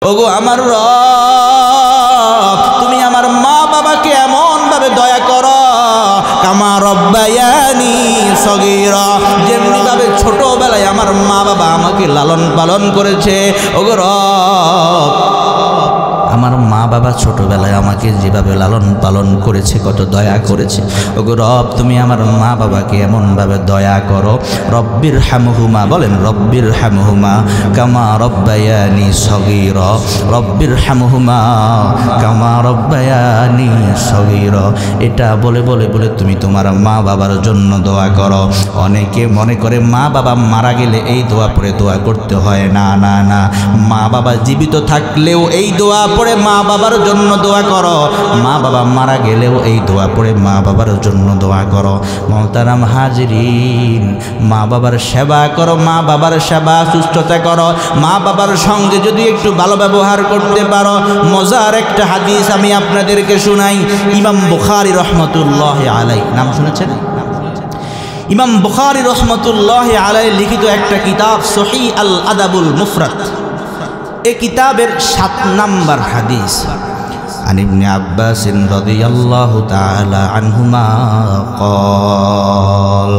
ওগো আমার রব, তুমি আমার মা বাবাকে এমন ভাবে দয়া করো, কামা রব্বায়ানি সগীরা, যেমনি ভাবে ছোটবেলায় আমার মা বাবা আমাকে লালন পালন করেছে। ওগো রব, আমার মা বাবা ছোটবেলায় আমাকে যেভাবে লালন পালন করেছে, কত দয়া করেছে। ওগো রব, তুমি আমার মা বাবাকে এমনভাবে দয়া করো। রব্বির হামহুমা, বলেন রব্বির হামহুমা কামা রব্বায়ানি সগীরা, রব্বির হামহুমা কামা রব্বায়ানি সগীরা। এটা বলে বলে বলে তুমি তোমার মা বাবার জন্য দোয়া করো। অনেকে মনে করে মা বাবা মারা গেলে এই দোয়া পড়ে দোয়া করতে হয়। না না না, মা বাবা জীবিত থাকলেও এই দোয়া পড়ে মা বাবার জন্য দোয়া করো, মা বাবা মারা গেলেও এই দোয়া পড়ে মা বাবার জন্য দোয়া করো। মোহতারাম হাজিরিন, মা বাবার সেবা করো, মা বাবার সেবা সুস্থতা করো। মা বাবার সঙ্গে যদি একটু ভালো ব্যবহার করতে পারো, মজার একটা হাদিস আমি আপনাদেরকে শোনাই। ইমাম বুখারী রহমতুল্লাহ আলাইহি, নাম শুনেছেন? ইমাম বুখারী রহমতুল্লাহ আলাইহি লিখিত একটা কিতাব সহিহ আল আদাবুল মুফরাদ, এই কিতাবের 7 নম্বর হাদিস। আন ইবনে আব্বাস রাদিয়াল্লাহু তাআলা আনহুমা قال,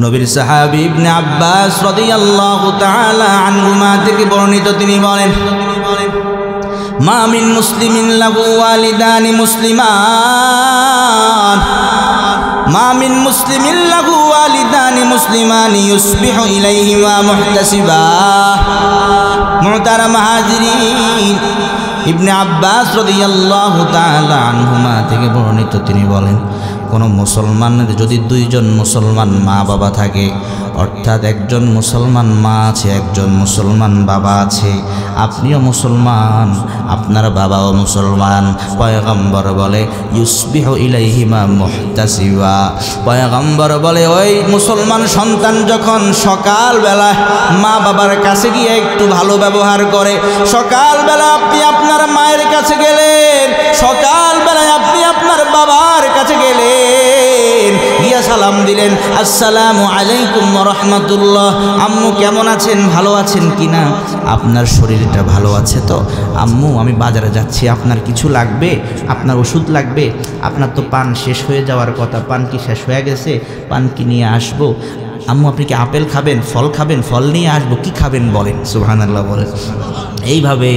নবীর সাহাবী ইবনে আব্বাস রাদিয়াল্লাহু তাআলা আনহুমা থেকে বর্ণিত, তিনি বলেন, মা মিন মুসলিমিন লাহু ওয়ালিদানি মুসলিমান, মা মিন মুসলিমিন লাহু ওয়ালিদানি মুসলিমানি ইউসবিহু ইলাইহিমা মুহতাসিবা। মুহতারাম হাজিরিন, ইবনে আব্বাস রাদিয়াল্লাহু তাআলা আনহুমা থেকে বর্ণিত, তিনি বলেন, কোন মুসলমানের যদি 2 জন মুসলমান মা বাবা থাকে, অর্থাৎ একজন মুসলমান মা আছে, একজন মুসলমান বাবা আছে, আপনিও মুসলমান, আপনার বাবাও মুসলমান, পয়গম্বর বলে ইউসবিহু ইলাইহিমা মুহতাসিবা। পয়গম্বর বলে ওই মুসলমান সন্তান যখন সকালবেলা মা বাবার কাছে গিয়ে একটু ভালো ব্যবহার করে, সকালবেলা আপনি আপনার মায়ের কাছে গেলেন, সকালবেলায় আপনি আপনার বাবার কাছে গেলেন, গিয়া সালাম দিলেন, আসসালামু আলাইকুম ওয়া রাহমাতুল্লাহ, আম্মু কেমন আছেন, ভালো আছেন কিনা, আপনার শরীরটা ভালো আছে তো, আম্মু আমি বাজারে যাচ্ছি, আপনার কিছু লাগবে, আপনার ওষুধ লাগবে, আপনার তো পান শেষ হয়ে যাওয়ার কথা, পান কি শেষ হয়ে গেছে, পান কি নিয়ে আসবো, আম্মু আপনি কি আপেল খাবেন, ফল খাবেন, ফল নিয়ে আসবো, কি খাবেন বলেন, সুবহানাল্লাহ বলেন। এইভাবে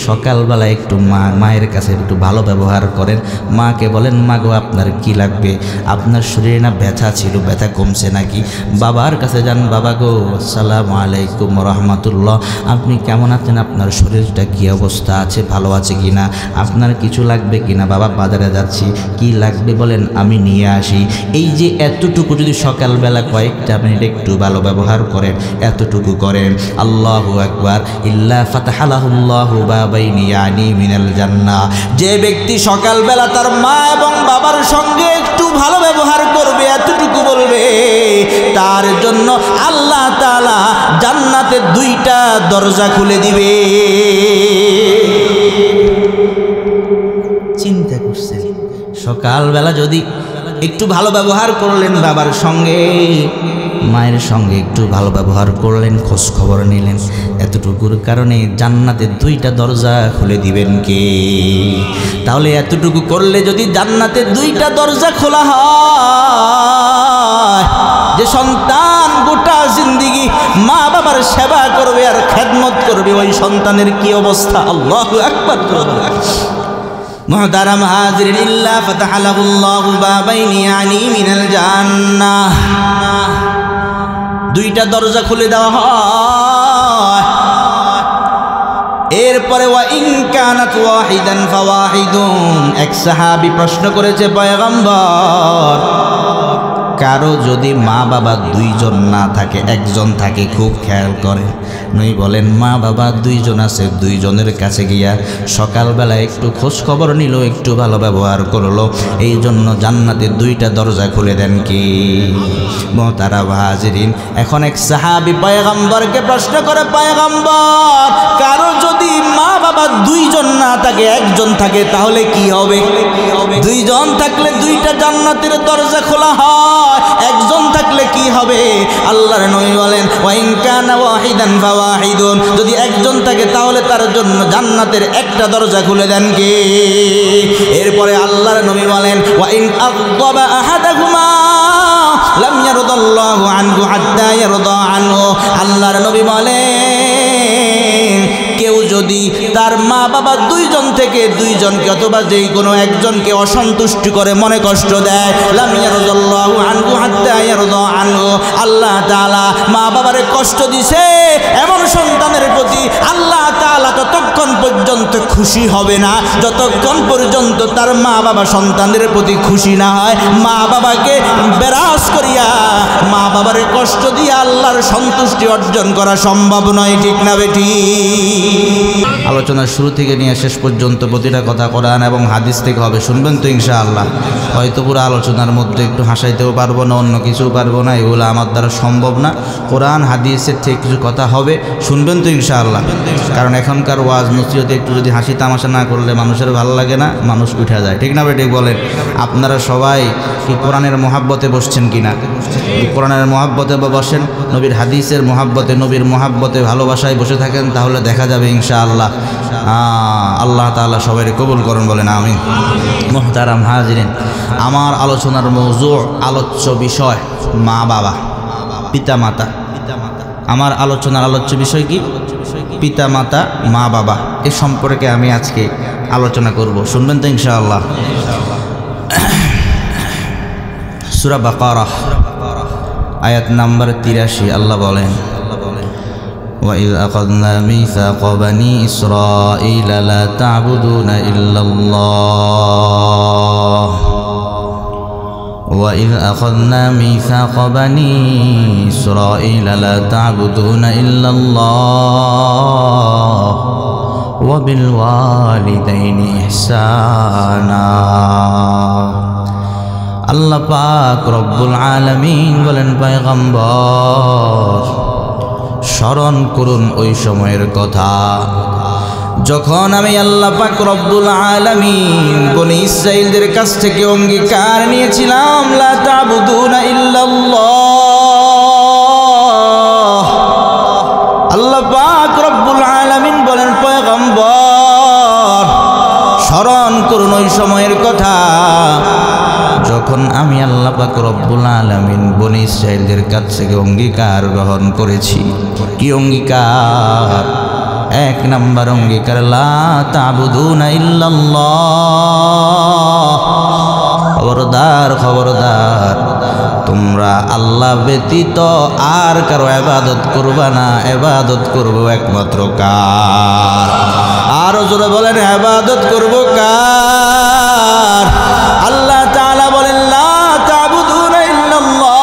সকালবেলা একটু মায়ের কাছে একটু ভালো ব্যবহার করেন। মাকে বলেন, মা গো আপনার কি লাগবে, আপনার শরীরে না ব্যথা ছিল, ব্যথা কমছে নাকি? বাবার কাছে যান, বাবা গো আসসালামু আলাইকুম রাহমাতুল্লাহ, আপনি কেমন আছেন, আপনার শরীরটা কি অবস্থা আছে, ভালো আছে কি না, আপনার কিছু লাগবে কি না, বাবা বাজারে যাচ্ছি, কি লাগবে বলেন আমি নিয়ে আসি। এই যে এতটুকু যদি সকালবেলা কয়েকটা মিনিট একটু ভালো ব্যবহার করেন, এতটুকু করেন, আল্লাহু আকবার, ইল্লা ফাতাহালাহুল্লাহু বাবাইনি ইয়ানি মিনাল জান্নাহ। যে ব্যক্তি সকালবেলা তার মা এবং বাবার সঙ্গে একটু ভালো ব্যবহার করবে, এতটুকু বলবে, তার জন্য আল্লাহ তাআলা জান্নাতে 2টা দরজা খুলে দিবে। চিন্তা করছেন, সকালবেলা যদি একটু ভালো ব্যবহার করলেন, বাবার সঙ্গে মায়ের সঙ্গে একটু ভালো ব্যবহার করলেন, খোঁজ খবর নিলেন, এতটুকুর কারণে জান্নাতে 2টা দরজা খুলে দিবেন কে? তাহলে এতটুকু করলে যদি জান্নাতে 2টা দরজা খোলা হয়, যে সন্তান গোটা জিন্দেগি মা বাবার সেবা করবে আর খেদমত করবে, ওই সন্তানের কি অবস্থা? আল্লাহু আকবার। মুহতারাম হাজিরিন, ইল্লা ফাতাহালাহুল্লাহু বাবাইনি ইয়ানি মিনাল জান্নাহ, 2টা দরজা খুলে দেওয়া হয়। এরপরে ওয়া ইন কানাত ওয়াহিদান ফাওয়াহিদুন, এক সাহাবী প্রশ্ন করেছে, পয়গম্বর কারো যদি মা বাবা 2 জন না থাকে, 1 জন থাকে, খুব খেয়াল করে, নই বলেন মা বাবা 2 জন আছে, 2 জনের কাছে গিয়া সকালবেলা একটু খোঁজ খবর নিল, একটু ভালো ব্যবহার করলো, এই জন্য জান্নাতে 2টা দরজা খুলে দেন কি? মুহতারাম হাজিরিন, এখন এক সাহাবী পয়গম্বরকে প্রশ্ন করে, পয়গম্বর কারো যদি মা বাবা 2 জন না থাকে, 1 জন থাকে, তাহলে কি হবে? 2 জন থাকলে 2টা জান্নাতের দরজা খোলা হয়, 1 জন থাকলে কি হবে? আল্লাহর নবী বলেন ওয়া ইন কানা ওয়াহিদান ফাওয়াহিদুন, যদি একজন থাকে তাহলে তার জন্য জান্নাতের একটা দরজা খুলে দেন কে? এরপরে আল্লাহর নবী বলেন ওয়া ইন আযযাবা আহাদাহুমা লাম ইয়ারদাল্লাহু আনহু হাত্তা ইয়ারদা আনহু। আল্লাহর নবী বলেন কেউ যদি তার মা বাবা দুইজন থেকে দুইজনকে অথবা যেই কোনো একজনকে অসন্তুষ্টি করে মনে কষ্ট দেয়, লাম ইয়ারদাল্লাহু আনহু হাত্তা ইয়ারদা আনহু, আল্লাহ তাআলা মা বাবারে কষ্ট দিছে এমন সন্তানের প্রতি আল্লাহ তাআলা ততক্ষণ পর্যন্ত খুশি হবে না যতক্ষণ পর্যন্ত তার মা বাবা সন্তানের প্রতি খুশি না হয়। মা বাবাকে বেরাস করিয়া মা বাবারে কষ্ট দিয়ে আল্লাহর সন্তুষ্টি অর্জন করা সম্ভব নয়, ঠিক না বেটি? আলোচনার শুরু থেকে নিয়ে শেষ পর্যন্ত প্রতিটা কথা কোরআন এবং হাদিস থেকে হবে, শুনবেন তো ইনশাআল্লাহ? হয়তো পুরো আলোচনার মধ্যে একটু হাসাইতেও পারবো না, অন্য কিছু পারবো না, এগুলো আমার দ্বারা সম্ভব না। কোরআন হাদিসের থেকে কিছু কথা হবে, শুনবেন তো ইনশাআল্লাহ? কারণ এখনকার ওয়াজ নসিহতে একটু যদি হাসি তামাশা না করলে মানুষের ভালো লাগে না, মানুষ উঠে যায়, ঠিক না বেটি বলেন? আপনারা সবাই কি কোরআনের মহাব্বতে বসছেন কিনা? কোরআনের মহাব্বতে বসেন, নবীর হাদিসের মহাব্বতে, নবীর মহাব্বতে ভালোবাসায় বসে থাকেন, তাহলে দেখা যাবে ইনশাআল্লাহ। আল্লাহ তাআলা সবাই কবুল করুন, বলেন আমিন। মুহতারাম হাজিরিন, আমার আলোচনার মওযু, আলোচ্য বিষয় মা বাবা, পিতা মাতা। আমার আলোচনার আলোচ্য বিষয় কি? পিতা মাতা, মা বাবা, এই সম্পর্কে আমি আজকে আলোচনা করব, শুনবেন তো ইনশাআল্লাহ? সূরা বাকারাহ আয়াত নাম্বার 83 আল্লাহ বলেন وَإِذْ أَخَذْنَا مِيثَاقَ بَنِي إِسْرَائِيلَ لَا تَعْبُدُونَ إِلَّا اللَّهَ وَإِذْ أَخَذْنَا مِيثَاقَ بَنِي إِسْرَائِيلَ لَا تَعْبُدُونَ إِلَّا اللَّهَ وَبِالْوَالِدَيْنِ إِحْسَانًا। আল্লাহ পাক রব্বুল আলামিন বলেন, পয়গম্বর স্মরণ করুন ওই সময়ের কথা যখন আমি আল্লাহ পাক রব্বুল আলামিন বনি ইসরাঈলদের কাছ থেকে অঙ্গীকার নিয়েছিলাম, লা তা'বুদুনা ইল্লাল্লাহ। আল্লাহ পাক রব্বুল আলামিন বলেন, পয়গম্বর স্মরণ করুন ওই সময়ের কথা যখন আমি আল্লাহ পাক রব্বুল আলামিন বনি ইসরাঈলদের কাছ থেকে অঙ্গীকার গ্রহণ করেছি। কি অঙ্গীকার? এক নাম্বার অঙ্গীকার, লা তা'বুদুনা ইল্লাল্লাহ। খবরদার খবরদার, তোমরা আল্লাহ ব্যতীত আর কারো ইবাদত করবা না, ইবাদত করব একমাত্র কার? আরো জোরে বলেন, ইবাদত করব কার? আল্লাহ তাআলা বলেন, লা তা'বুদুনা ইল্লাল্লাহ।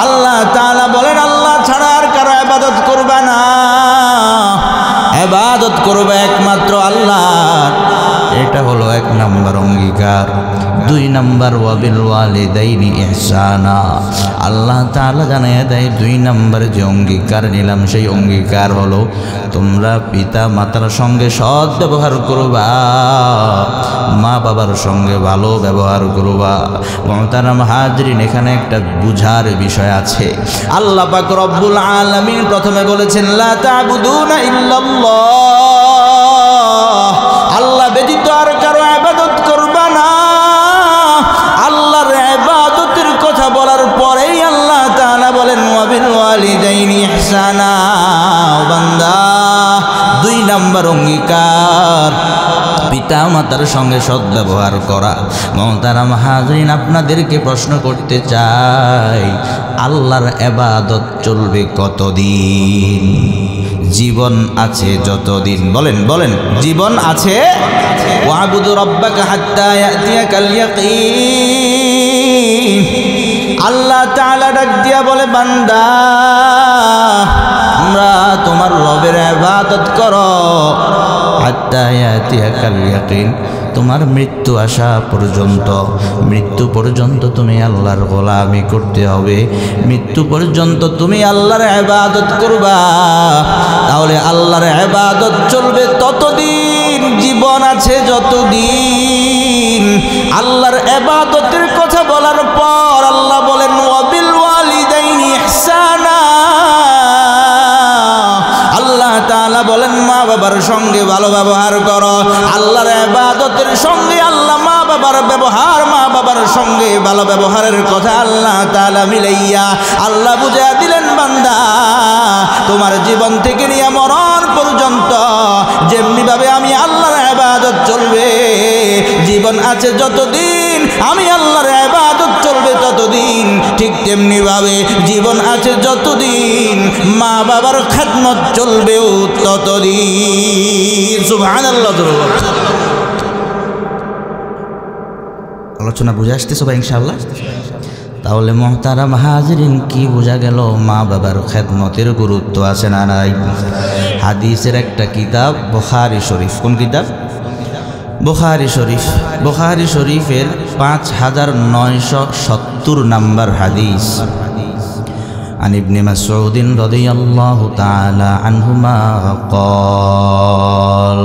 আল্লাহ তাআলা বলেন, আল্লাহ ছাড়া আর কারো ইবাদত করবা না, ইবাদত করবে একমাত্র আল্লাহ। এটা হলো এক নাম্বার অঙ্গীকার। দুই নাম্বার, ওয়াবিল ওয়ালিদাইনি ইহসানা। আল্লাহ তাআলা জানায় দেয়, দুই নাম্বার যে অঙ্গীকার নিলাম সেই অঙ্গীকার হলো তোমরা পিতা মাতার সঙ্গে সৎ ব্যবহার করবা, মা বাবার সঙ্গে ভালো ব্যবহার করবা। মুহতারাম হাজরিন, এখানে একটা বুঝার বিষয় আছে। আল্লাহ পাক রব্বুল আলামিন প্রথমে বলেছেন, লা তা'বুদুনা ইল্লাল্লাহ। আল্লাহ ব্যতীত আর কারো ইবাদত করবা না। আল্লাহর ইবাদতের কথা বলার পরেই আল্লাহ তাআলা বলেন, ওয়াবিল ওয়ালিদাইনি ইহসানা। বান্দা, দুই নাম্বার অঙ্গীকার পিতা মাতার সঙ্গে সদ্ব্যবহার করা। মুহতারাম হাজরিন, আপনাদেরকে প্রশ্ন করতে চাই, আল্লাহর ইবাদত চলবে কতদিন? জীবন আছে যতদিন। বলেন বলেন, জীবন আছে। ওয়াবুদু রাব্বাকা হাত্তা ইয়াতিয়াকাল ইয়াকিন। আল্লাহ তাআলা ডাক দিয়া বলে, বান্দা তোমরা তোমার রবের ইবাদত করো হাত্তা ইয়াতিয়াকাল ইয়াকিন, তোমার মৃত্যু আসা পর্যন্ত। মৃত্যু পর্যন্ত তুমি আল্লাহর গোলামি করতে হবে, মৃত্যু পর্যন্ত তুমি আল্লাহর ইবাদত করবা। তাহলে আল্লাহর ইবাদত চলবে ততদিন, জীবন আছে যতদিন। আল্লাহর ইবাদতের কথা বলার পর আল্লাহ বলেন ওয়াবিল ওয়ালিদাইনি ইহসানা, আল্লাহ তাআলা বলেন মা বাবার সঙ্গে ভালো ব্যবহার করো। আল্লাহর ইবাদতের সঙ্গে আল্লাহ মা বাবার ব্যবহার, মা বাবার সঙ্গে ভালো ব্যবহারের কথা আল্লাহ তাআলা মিলাইয়া আল্লাহ বুঝা দিলেন, বান্দা তোমার জীবন থেকে নিয়ে মরণ পর্যন্ত যেমনি ভাবে আমি আল্লাহর ইবাদত চলবে, জীবন আছে যতদিন আমি আল্লাহর ইবাদত চলবে ততদিন, ঠিক তেমনি ভাবে জীবন আছে যতদিন মা বাবার খেদমত চলবেও ততদিন। সুবহানাল্লাহ। আলোচনা বুঝে আসতেছে ভাই ইনশাআল্লাহ? তাহলে মুহতারাম হাজিরিন, কি বোঝা গেল? মা বাবার খেদমতের গুরুত্ব আছে না নাই? হাদিসের একটা কিতাব বুখারী শরীফ। কোন কিতাব? বুখারী শরীফ। বুখারী শরীফের 5970 নম্বর হাদিস। عن ابن مسعود رضي الله تعالى عنهما قال,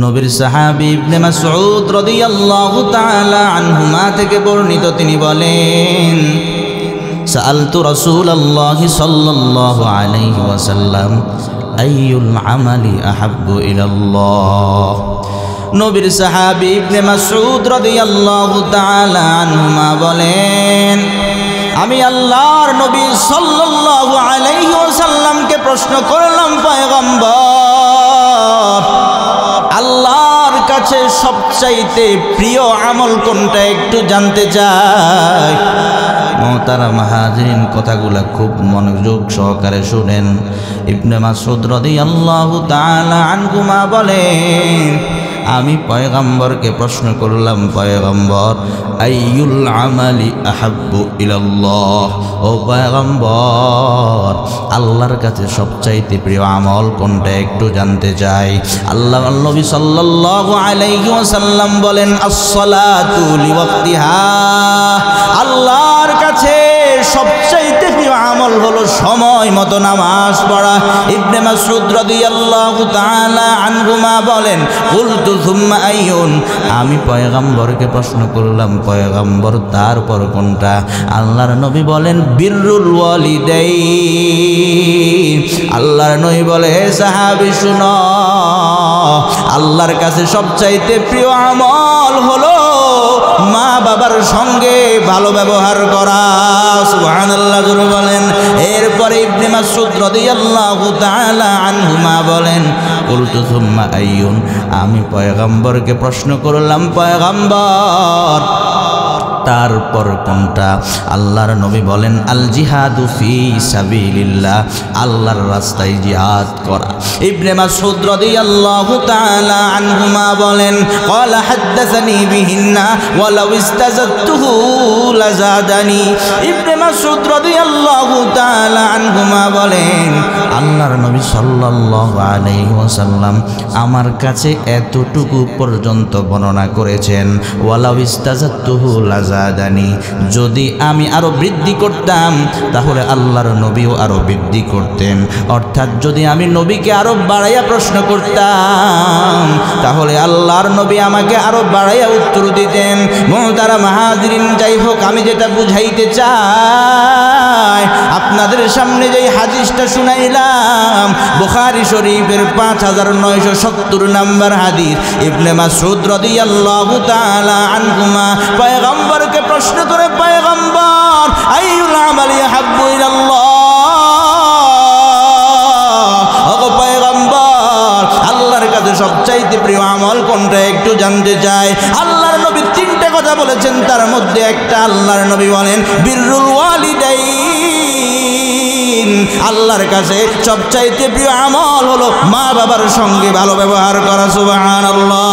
নবীর সাহাবী ইবনে মাসউদ রাদিয়াল্লাহু তাআলা আনহুমা থেকে বর্ণিত, তিনি বলেন সাআলতু রাসূলুল্লাহি সাল্লাল্লাহু আলাইহি ওয়াসাল্লাম আইয়ুল আমালি আহাব্বু ইলাল্লাহ। নবীর সাহাবী ইবনে মাসউদ রাদিয়াল্লাহু তাআলা আনহুমা বলেন, আমি আল্লাহর নবী সাল্লাল্লাহু আলাইহি ওয়াসাল্লামকে প্রশ্ন করলাম, পয়গম্বর আল্লাহর কাছে সবচাইতে প্রিয় আমল কোনটা একটু জানতে চাই। মুহতারাম হাজিরিন, কথাগুলা খুব মনোযোগ সহকারে শুনেন। ইবনে মাসউদ রাদিয়াল্লাহু তাআলা আনহুমা বলেন, আমি পয়গম্বরকে প্রশ্ন করলাম, পয়গম্বর আইয়ুল আমালি আহাব্বু ইলাল্লাহ, ও পয়গম্বর আল্লাহর কাছে সবচাইতে প্রিয় আমল কোনটা একটু জানতে চাই। আল্লাহর নবী সাল্লাল্লাহু আলাইহি ওয়াসাল্লাম বলেন, আস-সালাতু লিওয়াক্তিহা, আল্লাহর কাছে সবচাইতে প্রিয় আমল হলো সময় মতো নামাজ পড়া। ইবনে মাসউদ রাদিয়াল্লাহু তাআলা আনহুমা বলেন, কুলতু সুম্মা আইয়ুন, আমি পয়গম্বরকে প্রশ্ন করলাম, পয়গম্বর তারপর কোনটা? আল্লাহর নবী বলেন, বিররুল ওয়ালিদাইন। আল্লাহর নবী বলে, হে সাহাবী শুনো, আল্লাহর কাছে সবচাইতে প্রিয় আমল হলো মা বাবার সঙ্গে ভালো ব্যবহার করা। সুবহানাল্লাহ জোরে বলেন। এরপরে ইবনে মাসউদ রাদিয়াল্লাহু তাআলা আনহুমা বলেন, কুলতু সুম্মা আইয়ুন, আমি পয়গম্বরকে প্রশ্ন করলাম, পয়গম্বর তারপর কোনটা? আল্লাহর নবী বলেন, আল জিহাদু ফি সাবিলিল্লাহ, আল্লাহর রাস্তায় জিহাদ করা। ইবনে মাসউদ রাদিয়াল্লাহু তাআলা আনহুমা বলেন, ক্বালা হাদাসানি বিহিন্না ওয়ালাউ ইস্তাযাতুহু লাযাদানি। ইবনে মাসউদ রাদিয়াল্লাহু তাআলা আনহুমা বলেন, আল্লাহর নবী সাল্লাল্লাহু আলাইহি ওয়াসাল্লাম আমার কাছে এতটুকু পর্যন্ত বর্ণনা করেছেন, ওয়ালাউ ইস্তাযাতুহু লাযাদানি, যদি আমি আরো বৃদ্ধি করতাম তাহলে আল্লাহর নবীও আরো বৃদ্ধি করতেন। অর্থাৎ যদি আমি নবীকে আরো বাড়াইয়া প্রশ্ন করতাম তাহলে আল্লাহর নবী আমাকে আরো বাড়াইয়া উত্তর দিতেন। মুহতারাম হাজিরিন, যাই হোক, আমি যেটা বুঝাইতে চাই, আপনাদের সামনে যেই হাদিসটা শুনাইলাম, বুখারী শরীফের 5970 নম্বর হাদিস। ইবনে মাসউদ রাদিয়াল্লাহু তাআলা আনহুমা পয়গম্বরকে প্রশ্ন করে, পয়গম্বর আইয়ুল আমালি আহাব্বু ইলাল্লাহ, ওগো পয়গম্বর আল্লাহর কাছে সবচাইতে প্রিয় আমল কোনটা একটু জানতে চাই। আল্লাহর নবী 3টে কথা বলেছেন, তার মধ্যে একটা আল্লাহর নবী বলেন বিররুল ওয়ালিদাইন, আল্লাহর কাছে সবচাইতে প্রিয় আমল হলো মা বাবার সঙ্গে ভালো ব্যবহার করা। সুবহানাল্লাহ।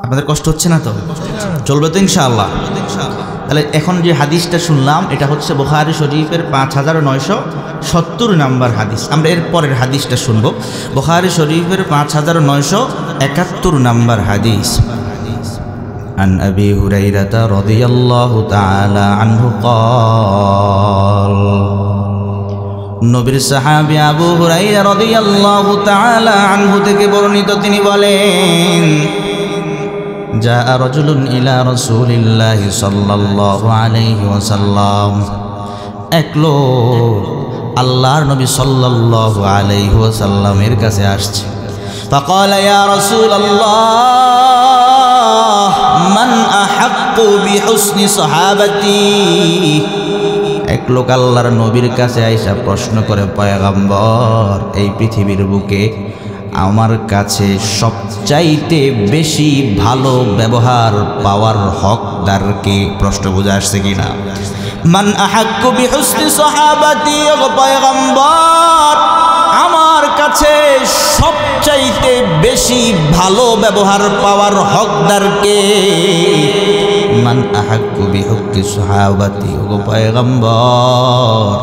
আপনাদের কষ্ট হচ্ছে না তো? চলবে তো ইনশাআল্লাহ? তাহলে এখন যে হাদিসটা শুনলাম এটা হচ্ছে বুখারী শরীফের 5970 নম্বর হাদিস। আমরা এর পরের হাদিসটা শুনবো, বুখারী শরীফের 5971 নম্বর হাদিস। عن أبي هريرة رضي الله تعالى عنه قال, নবীর সাহাবী আবু হুরায়রা রাদিয়াল্লাহু তাআলা আনহু থেকে বর্ণিত, তিনি বলেন, জাআ রাজুলুন ইলা রাসূলিল্লাহি সাল্লাল্লাহু আলাইহি ওয়াসাল্লাম, এক লোক আল্লাহর নবী সাল্লাল্লাহু আলাইহি ওয়াসাল্লামের কাছে আসছে। ফাকালা ইয়া রাসূলাল্লাহ মান আহাক্কু বিহুসনি সাহাবাতি। এক লোক আল্লাহর নবীর কাছে আইসা প্রশ্ন করে, পয়গম্বর, এই পৃথিবীর বুকে আমার কাছে সবচাইতে বেশি ভালো ব্যবহার পাওয়ার হকদারকে? প্রশ্ন বুঝে আসছে কিনা? মান আহাক্কু বিহুসনি সাহাবাতি, ও পয়গম্বর, আমার কাছে সবচাইতে বেশি ভালো ব্যবহার পাওয়ার হকদারকে? মান আহাক্কু বিহুক্কি সাহাবাতি, ও পয়গম্বর,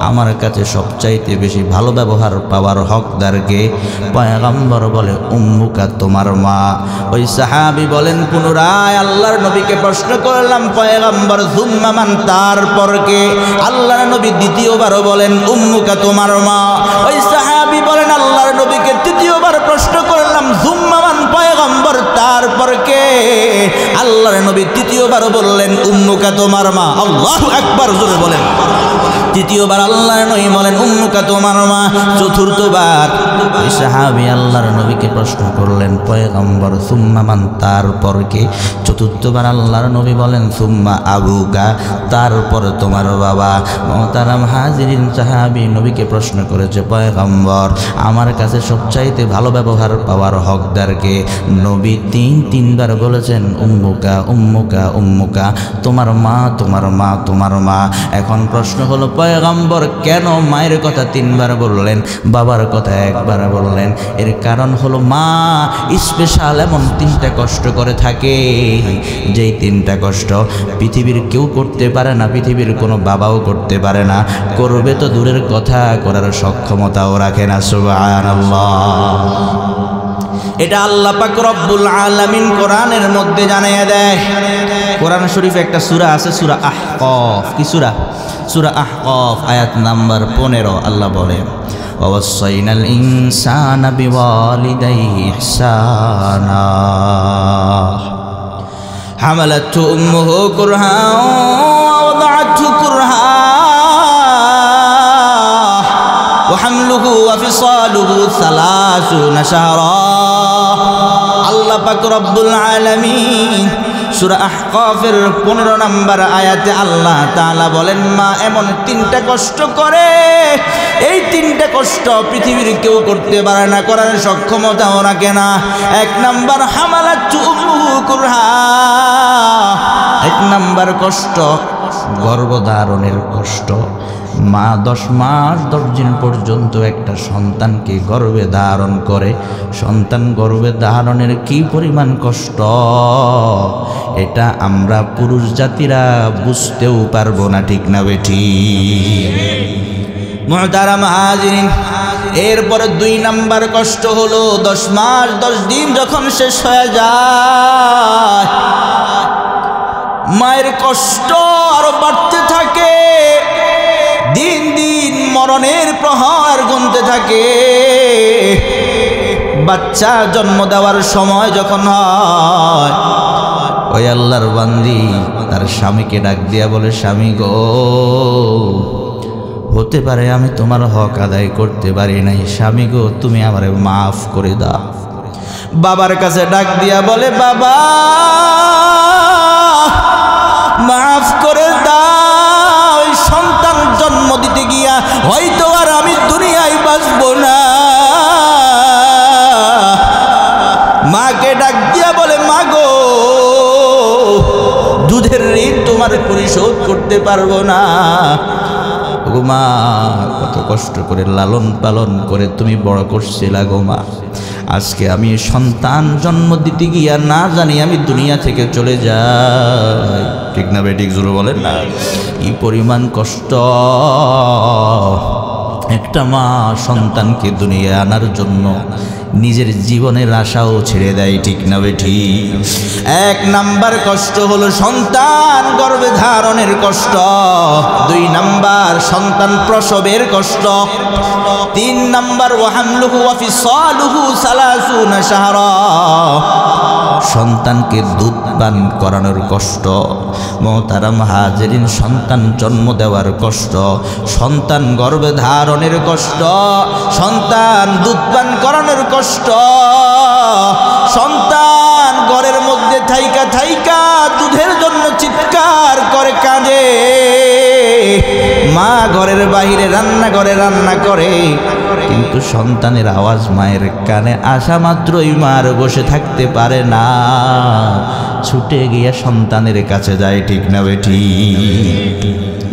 আমার কাছে সবচাইতে বেশি ভালো ব্যবহার পাওয়ার হকদারকে? পয়গম্বর বলে, উম্মুকা, তোমার মা। ওই সাহাবী বলেন, পুনরায় আল্লাহর নবীকে প্রশ্ন করলাম, পয়গম্বর, সুম্মা মান, তারপর কে? আল্লাহর নবী দ্বিতীয়বারও বলেন, উম্মুকা, তোমার মা। ওই সাহাবী বলেন, আল্লাহর নবীকে তৃতীয়বার প্রশ্ন করলাম, সুম্মা মান, পয়গম্বর, তারপর কে? আল্লাহর নবী তৃতীয়বারও বললেন, উম্মুকা, তোমার মা। আল্লাহু আকবার, জোরে বলেন। তৃতীয়বার আল্লাহর নবী বলেন, উম্মুকা, তোমার মা। চতুর্থবার ওই সাহাবী আল্লাহর নবীকে প্রশ্ন করলেন, পয়গম্বর, সুম্মা মান, তারপর কে? চতুর্থবার আল্লাহর নবী বলেন, সুম্মা আবুকা, তারপর তোমার বাবা। মুহতারাম হাজিরিন, সাহাবী নবীকে প্রশ্ন করেছে, পয়গম্বর, আমার কাছে সবচাইতে ভালো ব্যবহার পাওয়ার হকদারকে? নবী তিনবার বলেছেন, উম্মুকা, উম্মুকা, উম্মুকা, তোমার মা, তোমার মা, তোমার মা। এখন প্রশ্ন হলো, পয়গম্বর কেন মায়ের কথা তিনবার বললেন, বাবার কথা একবার বললেন? এর কারণ হলো, মা স্পেশাল এমন তিনটা কষ্ট করে থাকে, যেই তিনটা কষ্ট পৃথিবীর কেউ করতে পারে না, পৃথিবীর কোনো বাবাও করতে পারে না। করবে তো দূরের কথা, করার সক্ষমতাও রাখে না। সুবহানাল্লাহ। এটা আল্লাহ পাক রব্বুল আলামিন কোরআনের মধ্যে জানিয়ে দেয়। কোরআন শরীফে একটা সূরা আছে, সূরা আহকাফ। কি সূরা? সূরা আহকাফ, আয়াত নাম্বার 15। আল্লাহ বলে, ওয়াসাইনাল ইনসানা বিওয়ালিদাইহি ইহসানা হামালাতহু উম্মুহু কুরহা ওয়া ওয়াদা'athu কুরহা ওয়া হামলুহু ওয়া ফিসালুহু 30 শাহরা। আল্লাহ পাক রব্বুল আলামিন সূরা আহকাফের 15 নম্বর আয়াতে আল্লাহ তাআলা বলেন, মা এমন তিনটা কষ্ট করে, এই তিনটা কষ্ট পৃথিবীর কেউ করতে পারে না, করার সক্ষমতাও রাখে না। এক নাম্বার, হামালাতহু উম্মুহু কুরহা, এক নাম্বার কষ্ট গর্ভধারণের কষ্ট। মা 10 মাস 10 দিন পর্যন্ত একটা সন্তানকে গর্ভে ধারণ করে। সন্তান গর্ভে ধারণের কি পরিমাণ কষ্ট, এটা আমরা পুরুষ জাতিরা বুঝতেও পারবো না, ঠিক না বেঠি? মুহতারাম হাজিরিন, এরপরে 2 নাম্বার কষ্ট হলো 10 মাস 10 দিন যখন শেষ হয়ে যায়, মায়ের কষ্ট আরো বাড়তে থাকে। দিন দিন মরণের প্রহর গুনতে থাকে। বাচ্চা জন্ম দেওয়ার সময় যখন হয়, ওই আল্লাহর বান্দি তার স্বামীকে ডাক দিয়া বলে, স্বামী গো, হতে পারে আমি তোমার হক আদায় করতে পারি নাই, স্বামী গো, তুমি আমারে মাফ করে দাও। বাবার কাছে ডাক দিয়া বলে, বাবা মাফ করে দাও, ওই সন্তান জন্ম দিতে গিয়া হয়তো আর আমি দুনিয়ায় বাঁচবো না। মাকে ডাক দিয়া বলে, মা গো, দুধের ঋণ তোমার পরিশোধ করতে পারবো না। গো মা, কত কষ্ট করে লালন পালন করে তুমি বড় করছিলা গো মা, আজকে আমি সন্তান জন্ম দিতে গিয়া না জানি আমি দুনিয়া থেকে চলে যাই। ঠিক না বেঠিক? জোরে বলেন না। কি পরিমাণ কষ্ট একটা মা সন্তানকে দুনিয়া আনার জন্য নিজের জীবনের আশাও ছেড়ে দেয়, ঠিক না বেঠি? এক নাম্বার কষ্ট হলো সন্তান গর্ভে ধারণের কষ্ট, 2 নাম্বার সন্তান প্রসবের কষ্ট, 3 নাম্বার ওয়াহামলুহু ওয়া ফিসালুহু 30 শাহরা, সন্তানকে দুধ পান করানোর কষ্ট। মোহতারাম হাজেরিন, সন্তান জন্ম দেওয়ার কষ্ট, সন্তান গর্ভে ধারণের কষ্ট, সন্তান দুধ পান করানোর কষ্ট, সন্তান ঘরের মধ্যে থাইকা থাইকা দুধের জন্য চিৎকার করে কাঁদে, মা ঘরের বাহিরে রান্নাঘরে রান্না করে, কিন্তু সন্তানের আওয়াজ মায়ের কানে আসা মাত্রই মার বসে থাকতে পারে না, ছুটে গিয়ে সন্তানের কাছে যায়, ঠিক না বেঠি?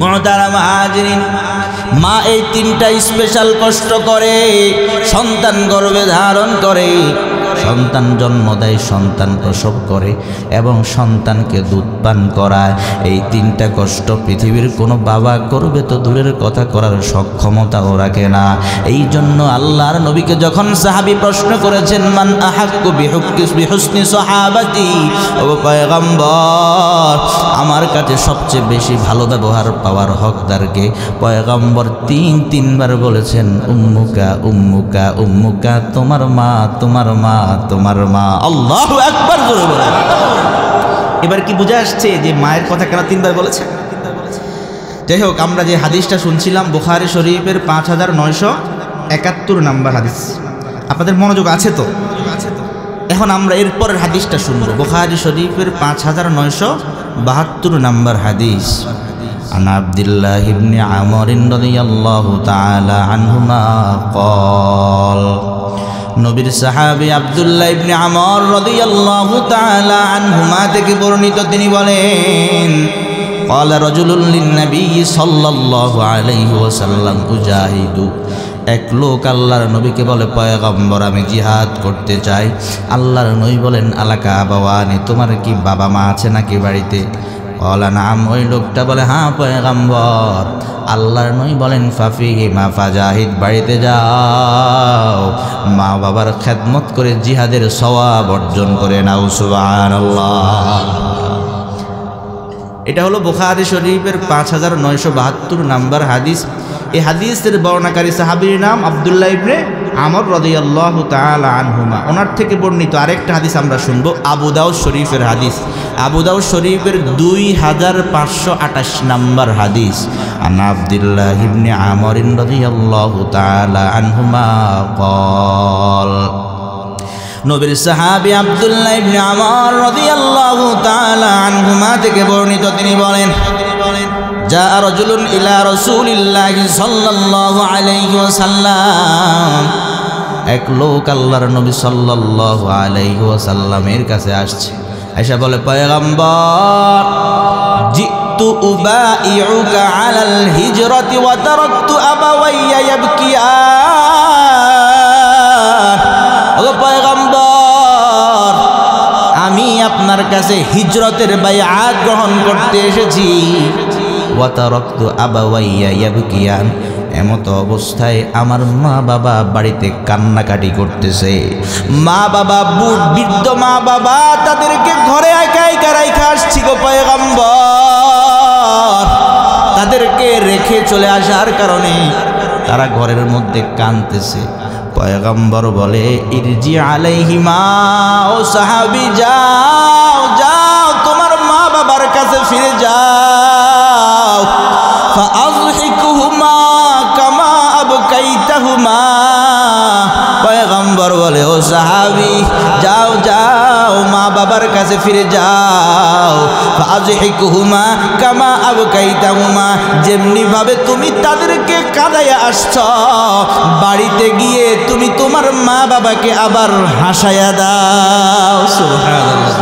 মুহতারাম হাজরিন, মা এই 3টা স্পেশাল কষ্ট করে, সন্তান গর্ভে ধারণ করে, সন্তান জন্ম দেয়, সন্তান প্রসব করে এবং সন্তানকে দুধ পান করায়। এই 3টা কষ্ট পৃথিবীর কোনো বাবা করবে তো দূরের কথা, করার সক্ষমতাও রাখে না। এই জন্য আল্লাহর নবীকে যখন সাহাবী প্রশ্ন করেছেন, মান আহাক্কু বিহুসনি সাহাবাতি, ও পয়গম্বর আমার কাছে সবচেয়ে বেশি ভালো ব্যবহার পাওয়ার হকদারকে? পয়গম্বর 3বার বলেছেন, উম্মুকা উম্মুকা উম্মুকা, তোমার মা তোমার মা তোমার মা। আল্লাহু আকবার জোরে বলেন। এবার কি বুঝে আসছে যে মায়ের কথা কেন 3বার বলেছে? যাই হোক, আমরা যে হাদিসটা শুনছিলাম বুখারী শরীফের 5971 নাম্বার হাদিস, আপনাদের মনোযোগ আছে তো? এখন আমরা এরপরের হাদিসটা শুনবো, বুখারী শরীফের 5972 নাম্বার হাদিস। عن عبد الله بن عمرو رضي الله تعالى عنهما قال, নবীর সাহাবী আব্দুল্লাহ ইবনে আমর রাদিয়াল্লাহু তাআলা আনহুমা থেকে বর্ণিত, তিনি বলেন, قال رجل للنبي صلى الله عليه وسلم اجاهد, এক লোক আল্লাহর নবীকে বলে, পয়গম্বর আমি জিহাদ করতে চাই। আল্লাহর নবী বলেন, আলাকা আবাওয়ানি, তোমার কি বাবা মা আছে নাকি বাড়িতে? ক্বালা নাম, ওই লোকটা বলে, হ্যাঁ পয়গম্বর। আল্লাহর নবী বলেন, ফাফিহিমা ফাজাহিদ, বাড়িতে যাও, মা বাবার খেদমত করে জিহাদের সওয়াব অর্জন করে নাও। সুবহানাল্লাহ। এটা হলো বুখারী শরীফের 5972 নাম্বার হাদিস। এই হাদিসের বর্ণনাকারী সাহাবীর নাম আব্দুল্লাহ ইবনে আমর রাদিয়াল্লাহু তাআলা আনহুমা। ওনার থেকে বর্ণিত আরেকটা হাদিস আমরা শুনবো, আবু দাউদ শরীফের হাদিস, আবু দাউদ শরীফের 2528 নাম্বার হাদিস। আন আব্দুল্লাহ ইবনে আমর রাদিয়াল্লাহু তাআলা আনহুমা قال, নবীর সাহাবী আব্দুল্লাহ ইবনে আমর রাদিয়াল্লাহু তাআলা আনহুমা থেকে বর্ণিত, তিনি বলেন, জা রাজুলুন ইলা রাসূলিল্লাহি সাল্লাল্লাহু আলাইহি ওয়াসাল্লাম, এক লোক আল্লাহর নবী সাল্লাল্লাহু আলাইহি ওয়াসাল্লামের কাছে আসছে, আয়েশা বলে, পয়গম্বর জিতু উবাইউকা আলাল হিজরাতি ওয়া তারাকতু আবাওয়াইয়া ইয়াবকিয়ান, ও পয়গম্বর আমি আপনার কাছে হিজরতের বাইআত গ্রহণ করতে এসেছি, ওয়া তারাকতু আবাওয়াইয়া ইয়াবকিয়ান, এমত অবস্থায় আমার মা বাবা বাড়িতে কান্নাকাটি করতেছে। মা বাবা বৃদ্ধ মা বাবা, তাদেরকে ঘরে একা একা রাইখা আসছি গো পয়গম্বর, তাদেরকে রেখে চলে আসার কারণে তারা ঘরের মধ্যে কাঁদতেছে। পয়গম্বর বলে, ইরজি আলাইহিমা, ও সাহাবী যাও যাও, তোমার মা বাবার কাছে ফিরে যাও, ফাআযহিকুহুমা কামা আবকাইতাহুমা। পয়গম্বর বলে, ও সাহাবী যাও যাও, মা বাবার কাছে ফিরে যাও, ফাআযহিকুহুমা কামা আবকাইতাহুমা, যেমনি ভাবে তুমি তাদেরকে কাঁদাইয়া আসছ, বাড়িতে গিয়ে তুমি তোমার মা বাবাকে আবার হাসাইয়া দাও। সুবহানাল্লাহ।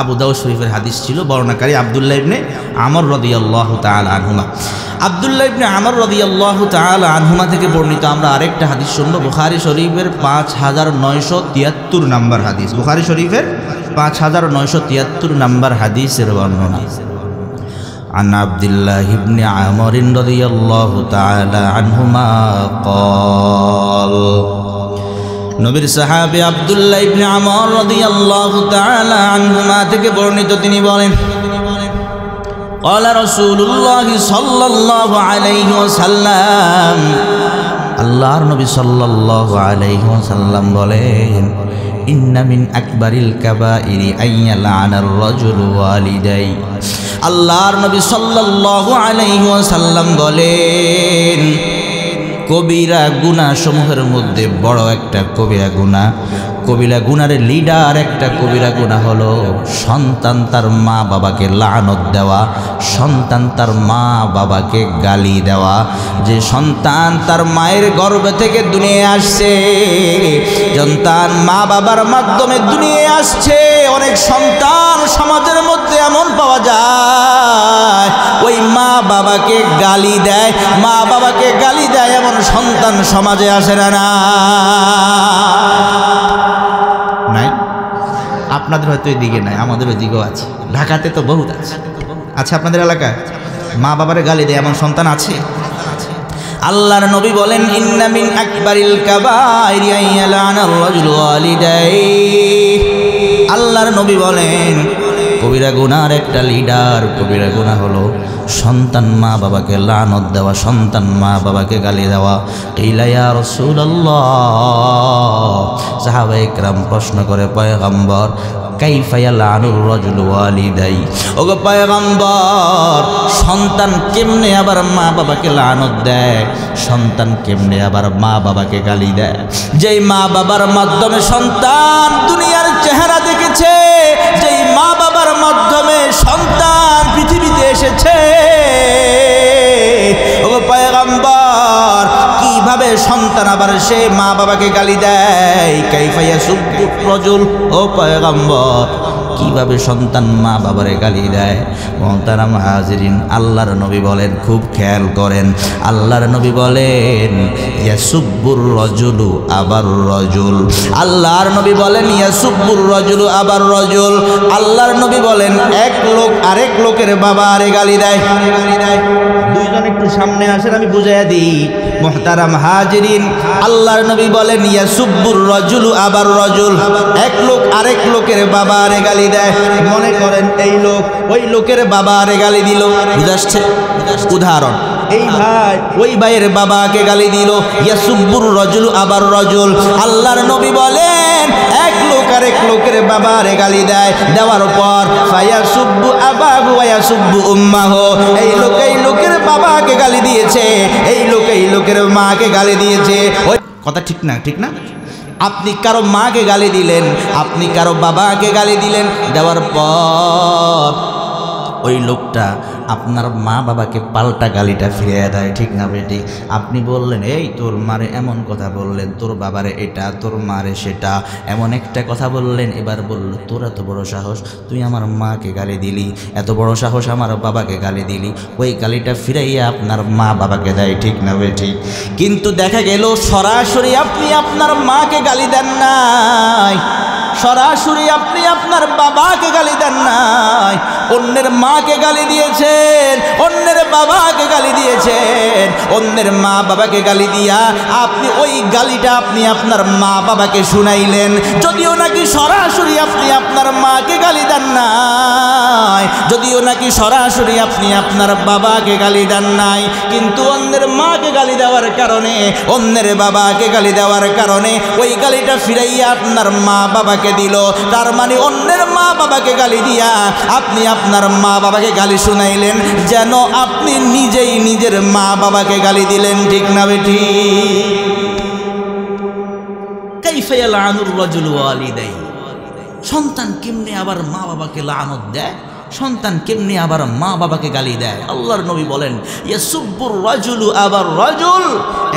আবু দাউদ শরীফের হাদিস ছিল, বর্ণনাকারী আব্দুল্লাহ ইবনে আমর রাদিয়াল্লাহু তাআলা আনহুমা। আব্দুল্লাহ ইবনে আমর রাদিয়াল্লাহু তাআলা আনহুমা থেকে বর্ণিত আমরা আরেকটা হাদিস শুনবো, বুখারী শরীফের 5973 নাম্বার হাদিস। বুখারী শরীফের 5973 নাম্বার হাদিসের বর্ণনা। عن عبد الله بن عمرو رضي الله تعالى عنهما قال নবীর সাহাবী আব্দুল্লাহ ইবনে আমর রাদিয়াল্লাহু তাআলা আনহুমা থেকে বর্ণিত তিনি বলেন قال رسول الله صلى الله عليه وسلم আল্লাহর নবী সাল্লাল্লাহু আলাইহি ওয়াসাল্লাম বলেন ইন্না মিন আকবারিল কাবাইরি আইয়ালানার রাজুলু ওয়ালিদাই আল্লাহর নবী সাল্লাল্লাহু আলাইহি ওয়াসাল্লাম বলেন কবিরা গুনাহ সমূহের মধ্যে বড় একটা কবিরা গুনার লিডার একটা কবিরা গুনাহ হলো সন্তান তার মা বাবাকে লানত দেওয়া, সন্তান তার মা বাবাকে গালি দেওয়া। যে সন্তান তার মায়ের গর্ভ থেকে দুনিয়ায় আসছে, সন্তান মা বাবার মাধ্যমে দুনিয়ায় আসছে, অনেক সন্তান সমাজের মধ্যে এমন পাওয়া যায় ওই মা বাবাকে গালি দেয়, মা বাবাকে গালি দেয় এমন সন্তান সমাজে আসে না? নাই? আপনাদের হয়তো এদিকে নাই, আমাদের ওইদিকেও আছে, ঢাকাতে তো বহুত আছে। আচ্ছা, আপনাদের এলাকায় মা বাবারে গালি দেয় এমন সন্তান আছে? আল্লাহর নবী বলেন ইন্না মিন আকবারিল কাবাইরি আইয়ালানার রাজুলু ওয়ালিদাইহি। আল্লাহর নবী বলেন কবিরা গুনার একটা লিডার কবিরা গুনাহ হলো সন্তান মা বাবাকে লানত দেওয়া, সন্তান মা বাবাকে গালি দেওয়া। কিলা ইয়া রাসূলুল্লাহ, সাহাবায়ে কেরাম প্রশ্ন করে পয়গম্বর কাইফা ইয়ালানুর রাজুলু ওয়ালিদাই, ওগো পয়গম্বর সন্তান কেমনে আবার মা বাবাকে লানত দেয়, সন্তান কেমনে আবার মা বাবাকে গালি দেয়? যেই মা বাবার মাধ্যমে সন্তান দুনিয়ার চেহারা দেখেছে, যেই মা বাবার মাধ্যমে সন্তান পৃথিবীতে এসেছে, ওগো পয়গম্বর কিভাবে সন্তান আবার সে মা বাবাকে গালি দেয়? কাইফা ইয়াসুব্বু রাজুল, ও পয়গম্বর কিভাবে সন্তান মা বাবারে গালি দেয়? মোহতারাম হাজিরিন, আল্লাহর নবী বলেন, খুব খেয়াল করেন, আল্লাহর নবী বলেন ইয়াসুব্বুর রাজুলু আবার রাজুল। আল্লাহর নবী বলেন ইয়াসুব্বুর রাজুলু আবার রাজুল। আল্লাহর নবী বলেন এক লোক আরেক লোকের বাবা আরে গালি দেয়। দুইজন একটু সামনে আসেন, আমি বুঝাইয়া দিই। মোহতারাম হাজিরিন, আল্লাহর নবী বলেন ইয়াসুব্বুর রাজুলু আবার রাজুল, এক লোক আরেক লোকের বাবা আরে গালি দেয়। মনে করেন এই লোক ওই লোকের বাবা আরে গালি দিল, বুঝাচ্ছে উদাহরণ, এই ভাই ওই ভাইয়ের বাবাকে গালি দিল, ইয়াসুব্বুর রাজুলু আবার রাজুল। আল্লাহর নবী বলেন এক লোক আরেক লোকের বাবা আরে গালি দেয়, দেওয়ার পর ফায়াসুব্বু আবাহু ওয়া ইয়াসুব্বু উম্মাহু, এই লোক এই লোকের বাবাকে গালি দিয়েছে, এই লোক এই লোকের মাকে গালি দিয়েছে। ওই কথা ঠিক না? ঠিক না? আপনি কারো মাকে গালি দিলেন, আপনি কারো বাবাকে গালি দিলেন, দেওয়ার পর ওই লোকটা আপনার মা বাবাকে পাল্টা গালিটা ফিরিয়ে দেয়, ঠিক না বেটি? আপনি বললেন এই তোর মারে এমন কথা বললেন, তোর বাবারে এটা, তোর মারে সেটা, এমন একটা কথা বললেন। এবার বলল তোর এত বড় সাহস, তুই আমার মাকে গালি দিলি, এত বড় সাহস আমার বাবাকে গালি দিলি। ওই গালিটা ফিরাইয়া আপনার মা বাবাকে দেয়, ঠিক না বেটি? কিন্তু দেখা গেল সরাসরি আপনি আপনার মাকে গালি দেন নাই, সরাসরি আপনি আপনার বাবাকে গালি দেন নাই, অন্যের মাকে গালি দিয়েছেন, অন্যের বাবাকে গালি দিয়েছেন, অন্যের মা বাবাকে গালি দিয়া আপনি ওই গালিটা আপনি আপনার মা বাবাকে শুনাইলেন। যদিও নাকি সরাসরি আপনি আপনার মাকে গালি দেন নাই, যদিও নাকি সরাসরি আপনি আপনার বাবাকে গালি দেন নাই, কিন্তু অন্যের মাকে গালি দেওয়ার কারণে, অন্যের বাবাকে গালি দেওয়ার কারণে ওই গালিটা ফিরাইয়া আপনার মা বাবাকে দিল। তার মানে অন্যের মা বাবাকে গালি দিয়া আপনি আপনার মা বাবাকে গালি শুনাইলেন, যেন আপনি নিজেই নিজের মা বাবাকে গালি দিলেন, ঠিক না বেটি? কাইফা ইয়ালানুর রাজুলু ওয়ালিদাইহি, সন্তান কেমনে আবার মা বাবাকে লানত দেয়, সন্তান কেমনে আবার মা বাবাকে গালি দেয়? আল্লাহর নবী বলেন ইয়াসুব্বুর রাজুলু আবার রাজুল,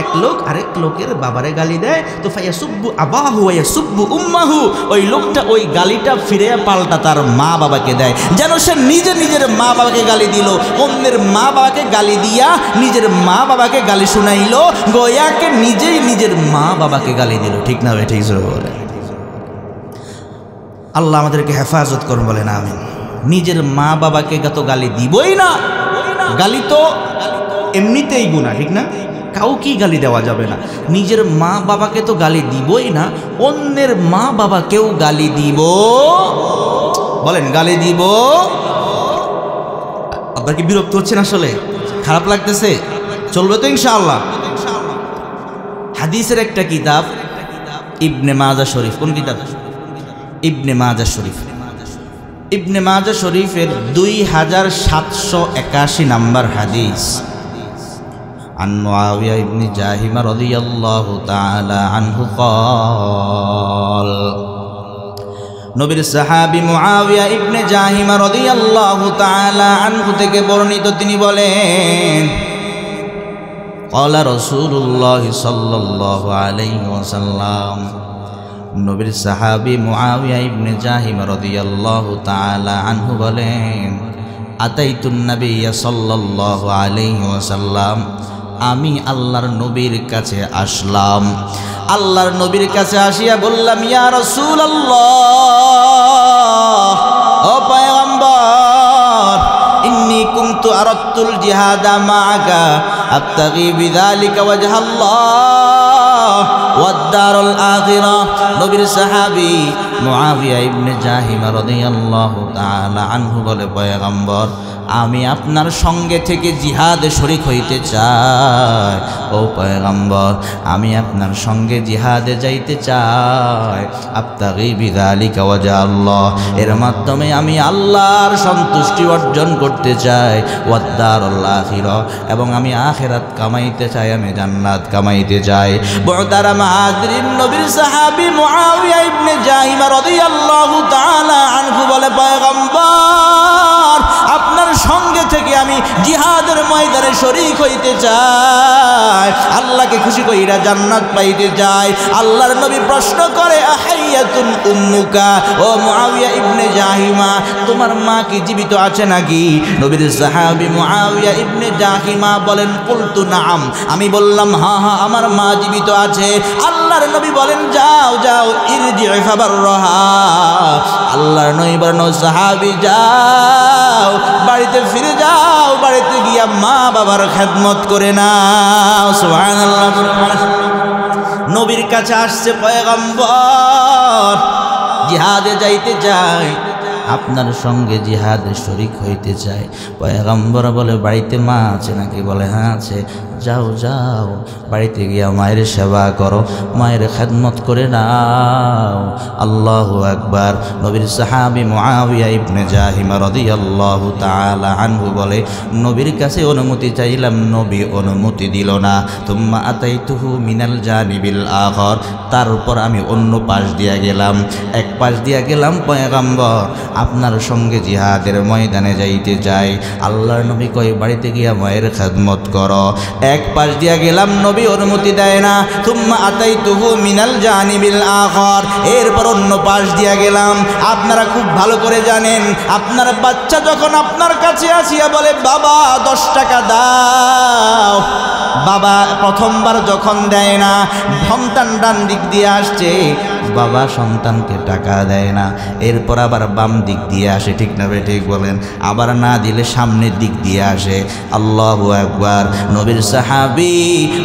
এক লোক আরেক লোকের বাবারে গালি দেয়, তো ফায়াসুব্বু আবাহু ওয়া ইয়াসুব্বু উম্মাহু, ওই লোকটা ওই গালিটা ফিরে পাল্টা তার মা বাবাকে দেয়, যেন সে নিজে নিজের মা বাবাকে গালি দিল, অন্যের মা বাবাকে গালি দিয়া নিজের মা বাবাকে গালি শুনাইল, গোয়াকে নিজেই নিজের মা বাবাকে গালি দিল, ঠিক না? ঠিক বলে আল্লাহ আমাদেরকে হেফাজত করুন, বলেন আমিন। নিজের মা বাবাকে তো গালি দিবই না, গালি তো এমনিতেই গুনাহ, ঠিক না? কাউকেই গালি দেওয়া যাবে না। নিজের মা বাবাকে তো গালি দিবই না, অন্যের মা বাবাকেও গালি দিব। বলেন গালি দিব। আপনার কি বিরক্ত হচ্ছেন? আসলে খারাপ লাগতেছে? চলবে তো ইনশাআল্লাহ। হাদিসের একটা কিতাব ইবনে মাজা শরীফ। কোন কিতাব? ইবনে মাজা শরীফ। ইবনে মাজা শরীফের 2781 নম্বর হাদিস। عن معاوية بن جاهم رضي الله تعالى عنه قال নবীর সাহাবী মুআবিয়া ইবনে জাহিম রাদিয়াল্লাহু তাআলা আনহু থেকে বর্ণিত, তিনি বলেন قال رسول الله صلى الله عليه وسلم নবীর সাহাবী মুআবিয়া ইবনে জাহিম রাদিয়াল্লাহু তাআলা আনহু বলেন আতাইতুন নবিয়্য সাল্লাল্লাহু আলাইহি ওয়াসাল্লাম, আমি আল্লাহর নবীর কাছে আসলাম। আল্লাহর নবীর কাছে আসিয়া বললাম, ইয়া রাসূলুল্লাহ, ও পয়গম্বর, ইন্নী কুনতু আরাদতুল জিহাদা মাআকা আবতাগি বিযালিকা ওয়াজহাল্লাহ ওয়াদ দারুল আখিরাহ। নবীর সাহাবী মুআবিয়া ইবনে জাহিম রাদিয়াল্লাহু তাআলা আনহু বলে, পয়গম্বর, আমি আপনার সঙ্গে থেকে জিহাদে শরীক হইতে চাই। ও পয়গম্বর, আমি আপনার সঙ্গে জিহাদে যাইতে চাই। আবতাগি বিযালিকা ওয়াজহ আল্লাহ, এর মাধ্যমে আমি আল্লাহর সন্তুষ্টি অর্জন করতে চাই। ওয়াদ দারুল আখিরাহ, এবং আমি আখিরাত কামাইতে চাই, আমি জান্নাত কামাইতে চাই। মুহতারাম হাজরিন, নবীর সাহাবী মুআবিয়া ইবনে জাহিম রাদিয়াল্লাহু তাআলা আনহু বলে, পয়গম্বর, আপনার সঙ্গে থেকে আমি জিহাদের ময়দানে শরীক হইতে চাই, আল্লাহকে খুশি কইরা জান্নাত পাইতে চাই। আল্লাহর নবী প্রশ্ন করে, আহাইয়াতুন উম্মুকা, ও মুআবিয়া ইবনে জাহিমা, তোমার মা কি জীবিত আছে নাকি? নবীর সাহাবী মুআবিয়া ইবনে জাহিমা বলেন, কুলতু নাআম, আমি বললাম হ্যাঁ হ্যাঁ, আমার মা জীবিত আছে। আল্লাহর নবী বলেন, যাও যাও, ইরজিউ ফাবাররাহা। আল্লাহর নবী বলেন, সাহাবী যাও, বাড়িতে ফিরে যাও, বাড়িতে গিয়া মা বাবার খেদমত করে নাও। সুবহানাল্লাহ। নবীর কাছে আসছে পয়গম্বর, জিহাদে যাইতে চাই, আপনার সঙ্গে জিহাদে শরীক হইতে চাই। পয়গম্বর বলে, বাড়িতে মা আছে নাকি? বলে হ্যাঁ আছে। যাও যাও, বাড়িতে গিয়া মায়ের সেবা করো, মায়ের খেদমত করে নাও। আল্লাহু আকবার। নবীর সাহাবী মুআবিয়া ইবনে জাহিম রাদিয়াল্লাহু তাআলা আনহু বলে, নবীর কাছে অনুমতি চাইলাম, নবী অনুমতি দিল না। তুম্মা আতাইতুহু মিনাল জানিবিল আখর, তারপর আমি অন্য পাশ দিয়া গেলাম, এক পাশ দিয়া গেলাম, পয়গম্বর, আপনার সঙ্গে জিহাদের ময়দানে যাইতে চাই। আল্লাহর নবী কয়, বাড়িতে গিয়া মায়ের খেদমত করো। এক পাশ দিয়া গেলাম, নবী অনুমতি দেয় না। তুম্মা আতাইতুহু মিনাল জানিবিল আখর, এরপর অন্য পাশ দিয়া গেলাম। আপনারা খুব ভালো করে জানেন, আপনার বাচ্চা যখন আপনার কাছে আসিয়া বলে, বাবা 10 টাকা দাও, বাবা প্রথমবার যখন দেয় না, সন্তান ডান দিক দিয়ে আসছে, বাবা সন্তানকে টাকা দেয় না, এরপর আবার বাম দিক দিয়ে আসে, ঠিক না ভাই? ঠিক বলেন। আবার না দিলে সামনের দিক দিয়ে আসে। আল্লাহু আকবার। নবীর সাহাবী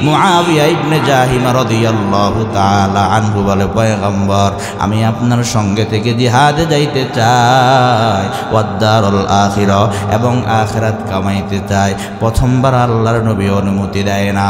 মুআবিয়া ইবনে জাহিম রাদিয়াল্লাহু তাআলা আনহু বলে, পয়গম্বর, আমি আপনার সঙ্গে থেকে জিহাদে যাইতে চাই, ওয়াদ দারুল আখিরাহ, এবং আখিরাত কামাইতে চাই। প্রথমবার আল্লাহর নবী অনুমতি দেয় না।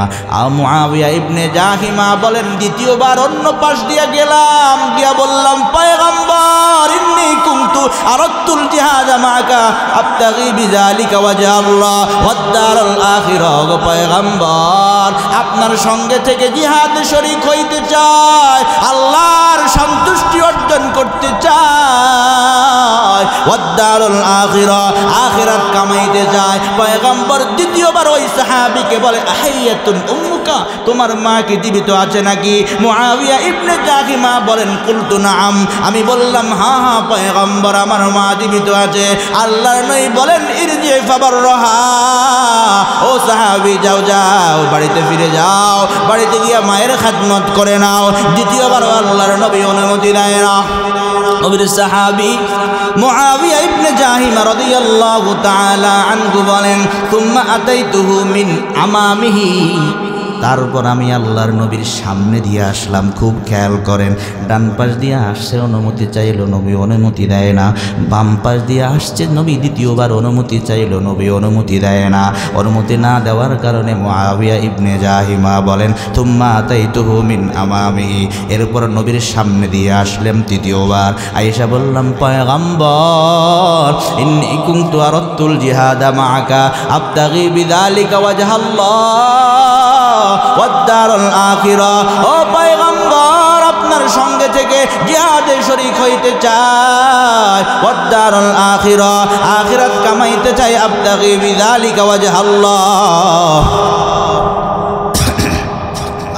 মুআবিয়া ইবনে জাহিমা বলেন, দ্বিতীয়বার অন্য পাশ দিয়ে গেলাম, গিয়া বললাম, পয়গম্বর, ইন্নী কুনতু আরাদতুল জিহাদা মাআকা আবতাগি বিযালিকা ওয়াজহ আল্লাহ ওয়াদ দারুল আখিরাহ। পয়গম্বর, আপনার সঙ্গে থেকে জিহাদে শরীক হইতে চাই, আল্লাহর সন্তুষ্টি অর্জন করতে চাই, ওয়াদ দারুল আখিরাহ, আখিরাত কামাইতে চাই। পয়গম্বর দ্বিতীয়বার ওই সাহাবীকে বলে, আহাইয়াতুন উম্মুকা, তোমার মা কি জীবিত আছে নাকি? মুআবিয়া ইবনে জাহিমা বলেন, কুলতু নাআম, আমি বললাম হ্যাঁ হ্যাঁ পয়গম্বর, আমার মা জীবিত আছে। আল্লাহর নবী বলেন, ইরজিউ ফাবাররাহা, ও সাহাবী যাও যাও, বাড়িতে ফিরে যাও, বাড়িতে গিয়া মায়ের খেদমত করে নাও। দ্বিতীয়বার আল্লাহর নবী অনুমতি দেয় না। নবীর সাহাবী মুআবিয়া ইবনে জাহিমা রাদিয়াল্লাহু তাআলা আনহু বলেন, তুম্মা আতাইতুহু মিন আমামিহি, তারপর আমি আল্লাহর নবীর সামনে দিয়ে আসলাম। খুব খেয়াল করেন, ডান পাশ দিয়ে আসছে, অনুমতি চাইল, নবী অনুমতি দেয় না। বাম পাশ দিয়ে আসছে, নবী দ্বিতীয়বার অনুমতি চাইল, নবী অনুমতি দেয় না। অনুমতি না দেওয়ার কারণে মুআবিয়া ইবনে জাহিমা বলেন, তুম্মা আতাইতুহু মিন আমামিহি, এরপর নবীর সামনে দিয়ে আসলাম তৃতীয়বার। আয়েশা বললাম, পয়গম্বর, ইন্নী কুনতু আরাদতুল জিহাদা মাআকা আবতাগি বিযালিকা ওয়াজহাল্লাহ ওয়াদ-দারুল আখিরা। ও পয়গম্বর, আপনার সঙ্গে থেকে জিহাদে শরীক হইতে চাই, ওয়াদ-দারুল আখিরা, আখিরাত কামাইতে চাই, আবতাগি বিযালিকা ওয়াজহাল্লাহ,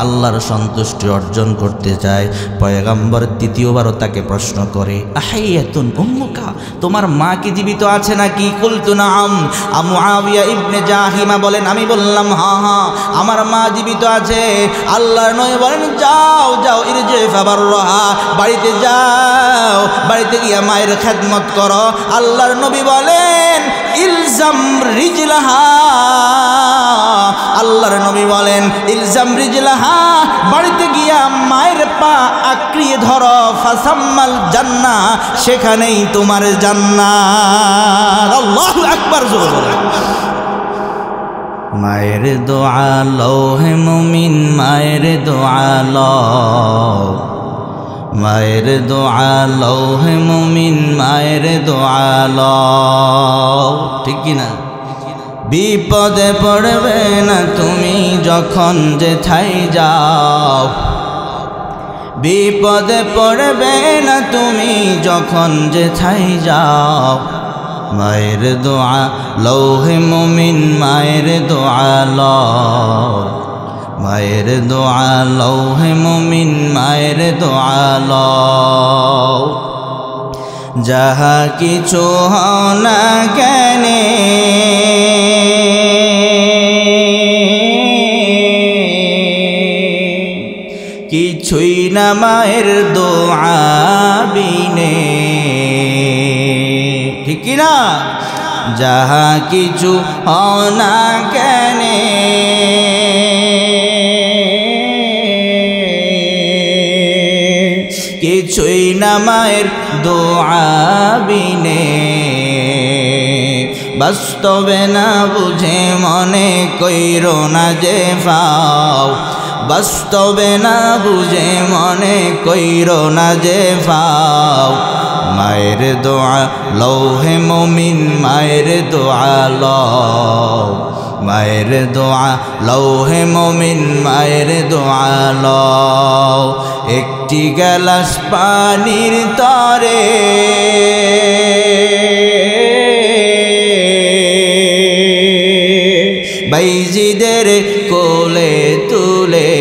আল্লাহর সন্তুষ্টি অর্জন করতে চায়। পয়গম্বর দ্বিতীয়বারও তাকে প্রশ্ন করে, আহাইয়াতুন উম্মুকা, তোমার মা কি জীবিত আছে নাকি? কুলতু নাআম। মুআবিয়া ইবনে জাহিমা বলেন, আমি বললাম, হ্যাঁ হ্যাঁ, আমার মা জীবিত আছে। আল্লাহর নবী বলেন, যাও যাও, ইরজি ফাবাররাহা, বাড়িতে যাও, বাড়িতে গিয়া মায়ের খেদমত করো। আল্লাহর নবী বলেন, ইলজাম রিজলাহা, আল্লাহর নবী বলেন, ইলজাম রিজলাহা, বাড়িতে গিয়া মায়ের পা আঁকড়িয়ে ধরো, ফাসাম্মাল জান্নাহ, সেখানেই তোমার জান্নাত। আল্লাহু আকবার, জোরে বলেন। মায়ের দোয়া লও হে মুমিন, মায়ের দোয়া লও, মায়ের দোয়া লও হে মুমিন, মায়ের দোয়া লও, ঠিক কি না? বিপদে পড়বে না তুমি যখন যেথায় যাও, বিপদে পড়বে না তুমি যখন যেথায় যাও। মায়ের দোয়া লও হে মুমিন, মায়ের দোয়া লও, মায়ের দোয়া লও হে মুমিন, মায়ের দোয়া লও। যাহা কিছু হও না কেনে, কিছুই না মায়ের দোয়া বিনে, ঠিক কি না? যাহা কিছু হও না কেনে, কিছুই না মায়ের দোয়া বিনে। বাস্তবে না বুঝে মনে কইরো না যে ফাও, বাস্তবে না বুঝে মনে কইরো না যে ফাও। মায়ের দোয়া লও হে মুমিন, মায়ের দোয়া লও, মায়ের দোয়া লও হে মুমিন, মায়ের দোয়া লও। একটি গ্লাস পানির তরে বাইজিদের কোলে তুলে,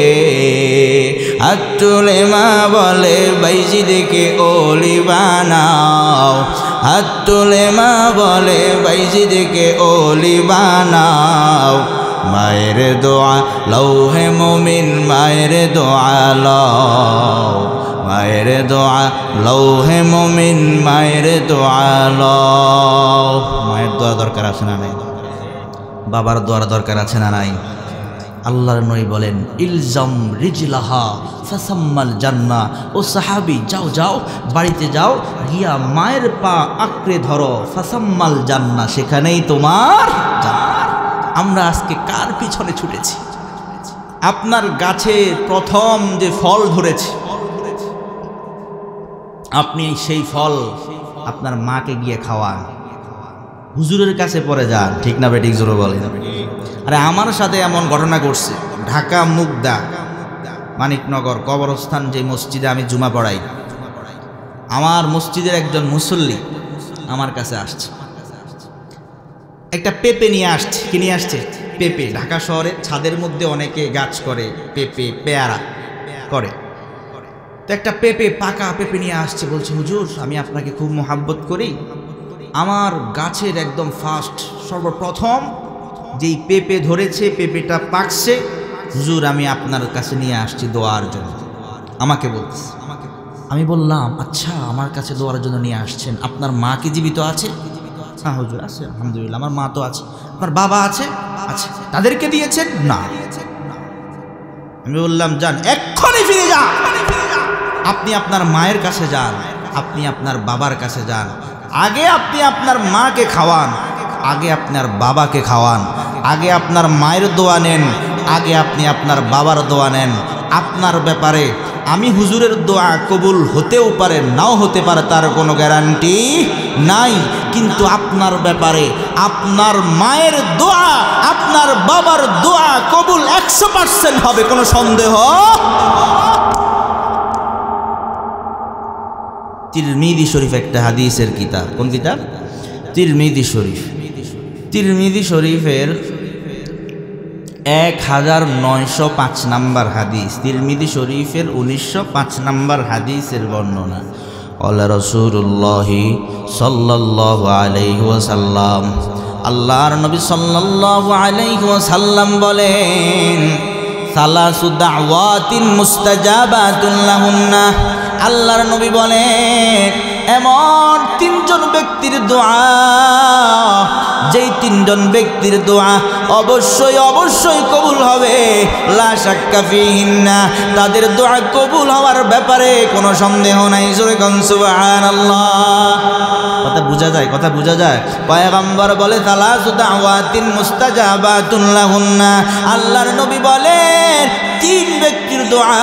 হাত তুলে মা বলে বাইজিদকে ওলি বানাও, হাত তুলে মা বলে বাইজিদকে ওলি বানাও। মায়ের দোয়া লও হে মুমিন, মায়ের দোয়া লও, মায়ের দোয়া লও হে মুমিন, মায়ের দোয়া লও। মায়ের দোয়া দরকার আছে না নাই? বাবার দোয়ার দরকার আছে না নাই? আল্লাহর নবী বলেন, ইলজাম রিজলাহা ফাসাম্মাল জান্নাহ। ও সাহাবী, যাও যাও, বাড়িতে যাও, গিয়া মায়ের পা আঁকড়ে ধরো, ফাসাম্মাল জান্নাহ, সেখানেই তোমার জান্নাত। আমরা আজকে কার পিছনে ছুটেছি? আপনার গাছে প্রথম যে ফল ধরেছে, আপনি সেই ফল আপনার মাকে গিয়ে খাওয়ান, হুজুরের কাছে পরে যান, ঠিক না বেঠিক? জোরে বলেন। আরে আমার সাথে এমন ঘটনা ঘটছে, ঢাকা মুগদা মানিকনগর কবরস্থান যে মসজিদে আমি জুমা পড়াই, আমার মসজিদের একজন মুসল্লি আমার কাছে আসছে, একটা পেঁপে নিয়ে আসছে। কি নিয়ে আসছে? পেঁপে। ঢাকা শহরে ছাদের মধ্যে অনেকে গাছ করে, পেঁপে পেয়ারা করে, তো একটা পেঁপে, পাকা পেঁপে নিয়ে আসছে। বলছে, হুজুর, আমি আপনাকে খুব মোহাব্বত করি, আমার গাছের একদম ফার্স্ট সর্বপ্রথম যেই পেঁপে ধরেছে, পেঁপেটা পাকছে, হুজুর আমি আপনার কাছে নিয়ে আসছি দোয়ার জন্য। আমাকে বলতেছে, আমি বললাম, আচ্ছা আমার কাছে দোয়ার জন্য নিয়ে আসছেন, আপনার মা কি জীবিত আছে? হ্যাঁ হুজুর আছে, আলহামদুলিল্লাহ আমার মা তো আছে। আপনার বাবা আছে? আছে। তাদেরকে দিয়েছেন? না। আমি বললাম, যান এক্ষুনি ফিরে যান, আপনি আপনার মায়ের কাছে যান, আপনি আপনার বাবার কাছে যান, আগে আপনি আপনার মাকে খাওয়ান, আগে আপনার বাবাকে খাওয়ান, আগে আপনার মায়ের দোয়া নেন, আগে আপনি আপনার বাবার দোয়া নেন। আপনার ব্যাপারে আমি হুজুরের দোয়া কবুল হতেও পারে নাও হতে পারে, তার কোনো গ্যারান্টি নাই, কিন্তু আপনার ব্যাপারে আপনার মায়ের দোয়া আপনার বাবার দোয়া কবুল 100% হবে, কোনো সন্দেহ। তিরমিজি শরীফ একটা হাদিসের কিতাব। কোন কিতাব? তিরমিজি শরীফ। তিরমিজি শরীফের 1905 নম্বর হাদিস, তিরমিজি শরীফের 1905 নম্বর হাদিসের বর্ণনা। আল্লাহ রাসূলুল্লাহ সাল্লাল্লাহু আলাইহি ওয়াসাল্লাম, আল্লাহর নবী সাল্লাল্লাহু আলাইহি ওয়াসাল্লাম বলেন, সালাসু দাওয়াতিন মুস্তাজাবাতুন লাহুন্না। আল্লাহর নবী বলেন, এমন তিনজন ব্যক্তির দোয়া, যেই তিনজন ব্যক্তির দোয়া অবশ্যই অবশ্যই কবুল হবে, লা শাক্কা ফিহিন্না, তাদের দোয়া কবুল হওয়ার ব্যাপারে কোনো সন্দেহ নাই। জোরে কোন সুবহানাল্লাহ। কথা বোঝা যায়? কথা বোঝা যায়? পয়গম্বর বলে সালাসু দাওয়াতিন মুস্তাজাবাতুন লাহুন্না, আল্লাহর নবী বলেন তিন ব্যক্তির দোয়া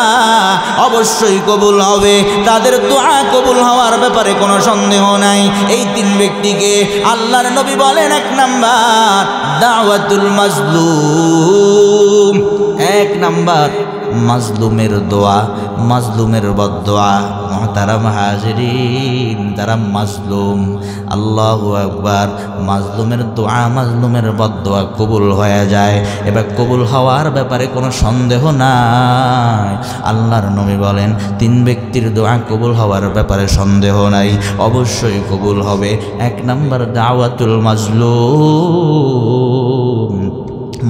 অবশ্যই কবুল হবে, তাদের দোয়া কবুল হওয়ার ব্যাপারে কোনো সন্দেহ নাই। এই তিন ব্যক্তিকে আল্লাহর নবী বলেন, এক নাম্বার দাওয়াতুল মাজলুম, এক নাম্বার মাজলুমের দোয়া, মাজলুমের বদদোয়া। মুহতারাম হাজিরিন, যারা মাজলুম, আল্লাহু আকবার, মাজলুমের দোয়া মাজলুমের বদদোয়া কবুল হয়ে যায়। এবার কবুল হওয়ার ব্যাপারে কোনো সন্দেহ নাই। আল্লাহর নবী বলেন তিন ব্যক্তির দোয়া কবুল হওয়ার ব্যাপারে সন্দেহ নাই, অবশ্যই কবুল হবে। এক নাম্বার দাওয়াতুল মাজলুম,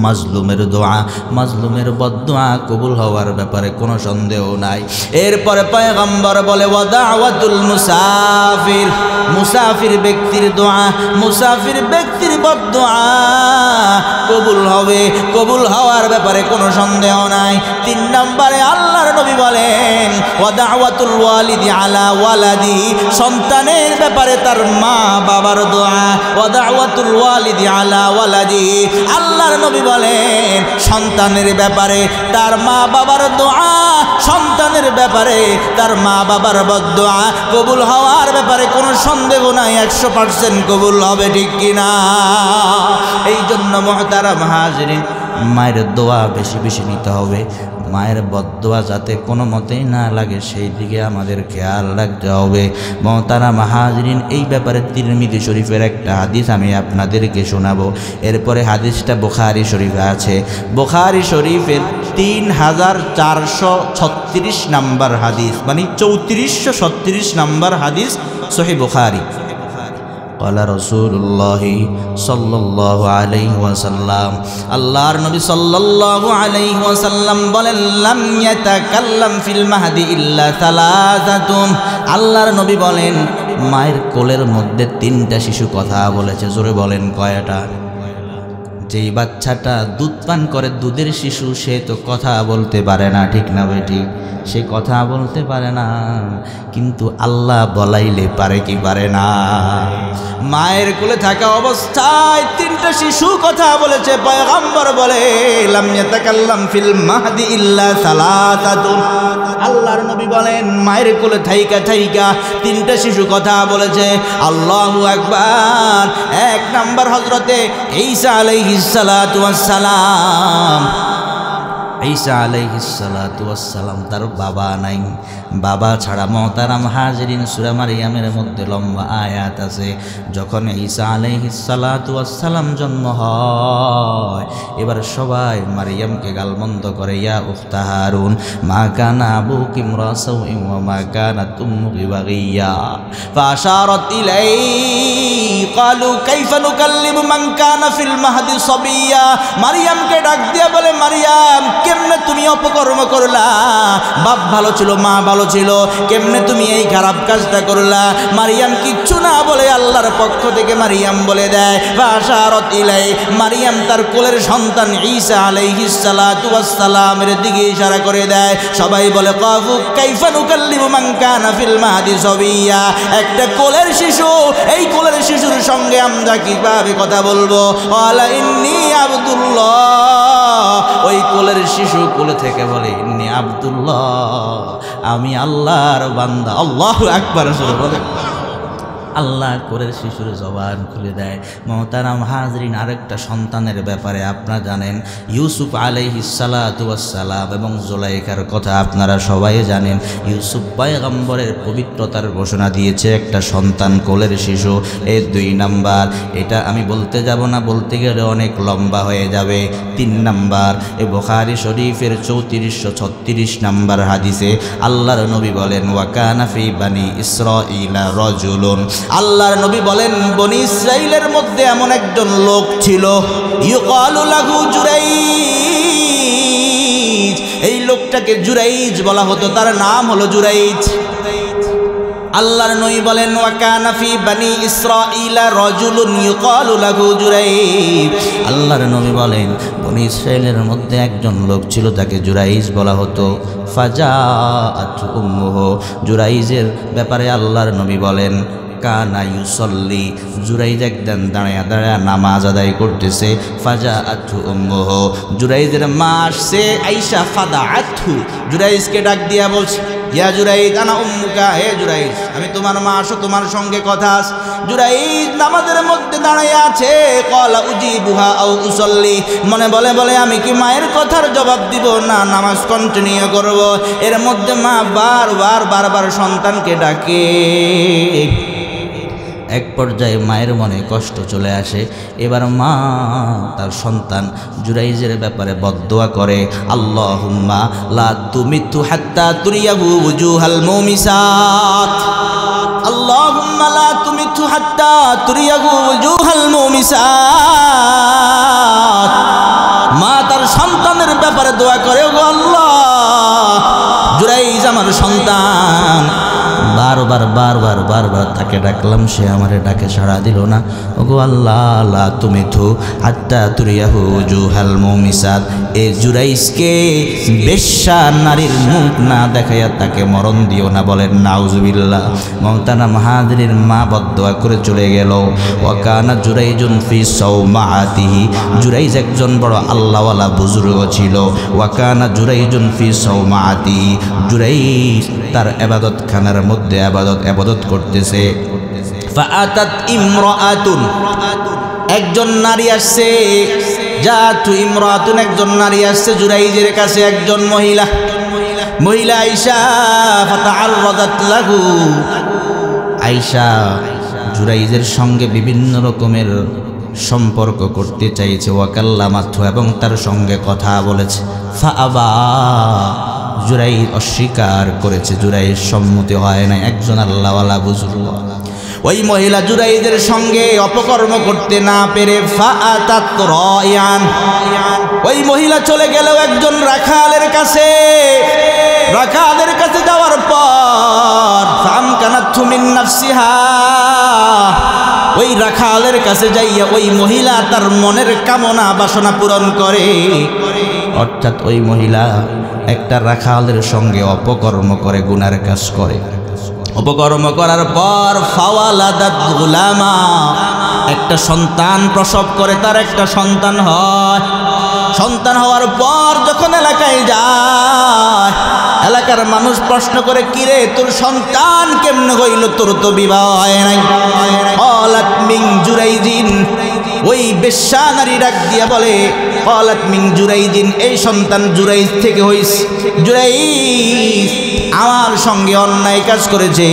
মাজলুমের দোয়া, মাজলুমের বদদোয়া কবুল হওয়ার ব্যাপারে কোনো সন্দেহ নাই। এরপরে পয়গম্বর বলে ওয়া দাওয়াতুল মুসাফির, মুসাফির ব্যক্তির দোয়া, মুসাফির ব্যক্তির বদদোয়া কবুল হবে, কবুল হওয়ার ব্যাপারে কোনো সন্দেহ নাই। তিন নম্বরে আল্লাহর নবী বলেন ওয়া দাওয়াতুল ওয়ালিদি আলা ওয়ালাদি, সন্তানের ব্যাপারে তার মা বাবার দোয়া, ওয়া দাওয়াতুল ওয়ালিদি আলা ওয়ালাদি, আল্লাহর নবী বলেন সন্তানের ব্যাপারে তার মা বাবার দোয়া, সন্তানের ব্যাপারে তার মা বাবার বদদোয়া কবুল হওয়ার ব্যাপারে কোনো সন্দেহ নাই, 100% কবুল হবে, ঠিক কিনা? এই জন্য মুহতারাম হাজিরিন, মায়ের দোয়া বেশি বেশি নিতে হবে, মায়ের বদদোয়া যাতে কোনো মতেই না লাগে সেই দিকে আমাদের খেয়াল রাখতে হবে। মুহতারাম হাজিরিন, এই ব্যাপারে তিরমিজি শরীফের একটা হাদিস আমি আপনাদেরকে শোনাবো। এরপরে হাদিসটা বুখারী শরীফে আছে, বুখারী শরীফের 3436 নম্বর হাদিস, মানে 3436 নম্বর হাদিস, সহিহ বুখারী। قال رسول الله صلى الله عليه وسلم, আল্লাহর নবী সাল্লাল্লাহু আলাইহি ওয়াসাল্লাম বলেন লাম ইয়াতাকাল্লাম ফিল মাহদি ইল্লা সালাসাতুন, আল্লাহর নবী বলেন মায়ের কোলের মধ্যে তিনটা শিশু কথা বলেছে। জোরে বলেন কয়টা? যেই বাচ্চাটা দুধ পান করে, দুধের শিশু, সে তো কথা বলতে পারে না, ঠিক না বেটি? সে কথা বলতে পারে না, কিন্তু আল্লাহ বলাইলে পারে কি পারে না? মায়ের কোলে থাকা অবস্থায় তিনটা শিশু কথা বলেছে। পয়গম্বর বলে লাম ইয়াতাকাল্লাম ফিল মাহদি ইল্লা সালাসাতুন, আল্লাহর নবী বলেন মায়ের কোলে থাইকা থাইকা তিনটা শিশু কথা বলেছে। আল্লাহু আকবার। এক নাম্বার হযরতে ঈসা আলাইহিস সালাতু ওয়াস সালাম, ঈসা আলাইহিস সালাতু ওয়াস সালাম, তার বাবা নাই, বাবা ছাড়া। মুহতারাম হাজিরিন, সূরা মারইয়ামের মধ্যে লম্বা আয়াত আছে। যখন ঈসা আলাইহিস সালাতু ওয়াস সালাম জন্ম হয়, এবার সবাই মারইয়ামকে গালমন্দ করে, ইয়া উখতা হারুন মা কানা আবুকি ইমরা সাউইন ওয়া মা কানাত উম্মুকি বাগিয়া, ফাশারাত ইলাইহি ক্বালু কাইফা নুকাল্লিমু মান কানা ফিল মাহদি সাবিয়্যা। মারইয়ামকে ডাক দিয়ে বলে, মারইয়াম কেমনে তুমি অপকর্ম করলা? বাপ ভালো ছিল, মা ভালো ছিল, কেমনে তুমি এই খারাপ কাজটা করলা? মারিয়াম কিচ্ছু না বলে আল্লাহর পক্ষ থেকে মারিয়াম বলে দেয়, ফাশারাত ইলাই, মারিয়াম তার কোলের সন্তান ঈসা আলাইহিস সালাতু ওয়াস সালামের দিকে ইশারা করে দেয়। সবাই বলে কাফু কাইফা নুকাল্লিমু মান কানা ফিল মাহদি সাবিয়্যা, একটা কোলের শিশু, এই কোলের শিশুর সঙ্গে আমরা কিভাবে কথা বলবো? ওয়ালা ইন্নী আব্দুল্লাহ, ওই কোলের শিশু কোলে থেকে বলে ইন্নী আব্দুল্লাহ, আমি আল্লাহর বান্দা। আল্লাহু আকবার বলে আল্লাহ কোলের শিশুর জবান খুলে দেয়। মোহতারাম হাজরিন, আরেকটা সন্তানের ব্যাপারে আপনারা জানেন, ইউসুফ আলাইহিস সালাতু ওয়াস সালাম এবং জুলাইখার কথা আপনারা সবাই জানেন। ইউসুফ পয়গম্বরের পবিত্রতার ঘোষণা দিয়েছে একটা সন্তান, কোলের শিশু। এই 2 নাম্বার, এটা আমি বলতে যাব না, বলতে গেলে অনেক লম্বা হয়ে যাবে। 3 নাম্বার, এই বুখারী শরীফের 3436 নাম্বার হাদিসে আল্লাহর নবী বলেন, ওয়া কানা ফি বানি ইসরাঈলা রাজুলুন, আল্লাহর নবী বলেন বনি ইসরাইলের মধ্যে এমন একজন লোক ছিল, ইউকালু লাহু জুরাইজ, এই লোকটাকে জুরাইজ বলা হতো, তার নাম হলো জুরাইজ। আল্লাহর নবী বলেন, ওয়া কানা ফি বানি ইসরাঈলা রাজুলুন ইউকালু লাহু জুরাইজ, আল্লাহর নবী বলেন বনি ইসরাইলের মধ্যে একজন লোক ছিল, তাকে জুরাইজ বলা হতো। ফাজাআত উম্মুহু, জুরাইজের ব্যাপারে আল্লাহর নবী বলেন, কানা ইউসাল্লি, জুরাইজ একদিন দাঁড়ায়া দাঁড়ায়া নামাজ আদায় করতেছে। ফাজাআতহু উম্মুহু, জুরাইজের মা আসছে, আয়েশা ফাদাআতহু, জুরাইজকে ডাক দিয়া বলছে, ইয়া জুরাইজ আনা উম্মুকা, হে জুরাইজ আমি তোমার মা, আসো তোমার সঙ্গে কথা আছে। জুরাইজ নামাজের মধ্যে দাঁড়ায় আছে। ক্বালা উজিবুহা আও উসাল্লি, মনে বলে আমি কি মায়ের কথার জবাব দিব না নামাজ কন্টিনিউ করব? এর মধ্যে মা বারবার সন্তানকে ডাকে। এক পর্যায়ে মায়ের মনে কষ্ট চলে আসে। এবার মা তার সন্তান জুরাইজের ব্যাপারে বদদোয়া করে, আল্লাহুম্মা লা তুমিতু হাত্তা তুরিয়াহু ওজুহাল মুমিসাত, আল্লাহুম্মা লা তুমিতু হাত্তা তুরিয়াহু ওজুহাল মুমিসাত। মা তার সন্তানের ব্যাপারে দোয়া করে, ও আল্লাহ, জুরাইজ আমার সন্তান, বারবার তাকে ডাকলাম, সে আমারে ডাকে সাড়া দিল না। ওগো আল্লাহ, লা তুমিতু হাত্তা তুরিয়াহু ওজুহাল মুমিসাত, এই জুরাইজকে বেশ্যা নারীর মুখ না দেখাইয়া তাকে মরণ দিও না। বলেন নাউজুবিল্লাহ। মোহতারাম হাজরিন, মা বদদোয়া করে চলে গেল। ওয়া কানা জুরাইজুন ফি সাওমাআতিহি, জুরাইজ একজন বড় আল্লাহওয়ালা বুজুর্গ ছিল। ওয়া কানা জুরাইজুন ফি সাওমাআতিহি, জুরাইজ তার ইবাদত খানার মধ্যে ইবাদত করতেছে। ফাআতাত ইমরাআতুন, একজন নারী আসছে। জাতু ইমরাআতুন, একজন নারী আসছে জুরাইজের কাছে, একজন মহিলা আয়েশা। ফাতাআররাদাত লাহু, আয়েশা জুরাইজের সঙ্গে বিভিন্ন রকমের সম্পর্ক করতে চাইছে। ওয়াকাল্লামাতহু, এবং তার সঙ্গে কথা বলেছে। ফাআবা, জুরাইজ অস্বীকার করেছে, জুরাইজ সম্মতি হয় না। একজন আল্লাহওয়ালা বুজুর্গ, ওই মহিলা জুরাইজের সঙ্গে অপকর্ম করতে না পেরে ফাআতাত রায়ান, ওই মহিলা চলে গেল একজন রাখালের কাছে। রাখালের কাছে যাওয়ার পর ফামকানাতহু মিন নাফসিহা, ওই রাখালের কাছে যাইয়া ওই মহিলা তার মনের কামনা বাসনা পূরণ করে। অর্থাৎ ওই মহিলা একটা রাখালের সঙ্গে অপকর্ম করে, গুনার কাজ করে। অপকর্ম করার পর ফাওয়ালাদাত গুলামা, একটা সন্তান প্রসব করে, তার একটা সন্তান হয়। সন্তান হওয়ার পর যখন এলাকায় যায়, এলাকার মানুষ প্রশ্ন করে, কিরে তোর সন্তান কেমনে হইল, তোর তো বিবাহ হয় নাই। ক্বালাত মিন জুরাইজিন, ওই বেশ্যা নারী ডাক দিয়া বলে, ক্বালাত মিন জুরাইজিন, এই সন্তান জুরাইজ থেকে হইছে। জুরাইজ আমার সঙ্গে অন্যায় কাজ করেছে,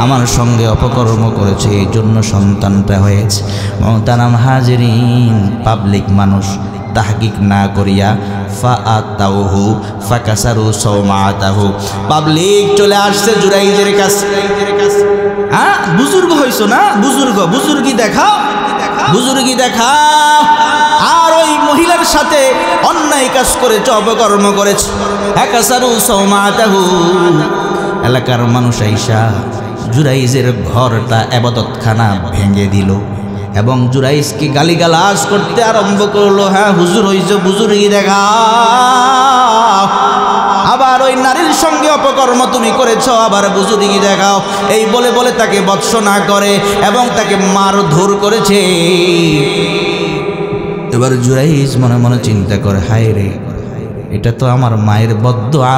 আমার সঙ্গে অপকর্ম করেছে, এই জন্য সন্তানটা হয়েছে। মোহতারাম হাজিরিন, পাবলিক মানুষ তাহকিক না করিয়া ফাআতাউহু ফাকাসারু সাওমাআতাহু, পাবলিক চলে আসছে জুরাইজের কাছে। হ্যাঁ, বুজুর্গ হইছো না, বুজুর্গি দেখাও। আর ওই ওই মহিলার সাথে অন্যায় কাজ করেছ, অপকর্ম করেছ। আকাসারু সৌমাতাহু, এলাকার মানুষ আইসা জুরাইজের ঘরটা ইবাদতখানা ভেঙে দিল এবং জুরাইজকে গালিগালাজ করতে আরম্ভ করলো। হ্যাঁ হুজুর হইছে, বুজুর্গি দেখা, আবার ওই নারীর সঙ্গে অপকর্ম তুমি করেছ, আবার বুজুর্গি দেখাও, এই বলে বলে তাকে বৎসনা করে এবং তাকে মারধর করেছে। এবার জুরাইজ মনে মনে চিন্তা করে, হায় রে, এটা তো আমার মায়ের বদদুয়া,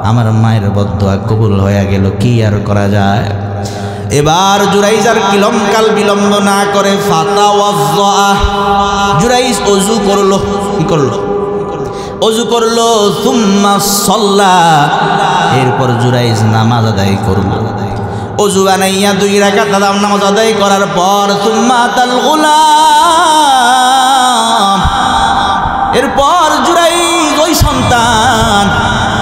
আমার মায়ের বদদুয়া কবুল হয়ে গেল, কি আর করা যায়। এবার জুরাইজ আর কিলমকাল বিলম্ব না করে ফাতাওয়াজ্জা, জুরাইজ ওযু করলো। কি করলো? ওযু করলো। সুম্মা সাল্লা, এরপর জুরাইজ নামাজ আদায় করলো। ওযু বানাইয়া 2 রাকাত নামাজ আদায় করার পর সুম্মা তাল গুলাম, এরপর জুরাইজ ওই সন্তান,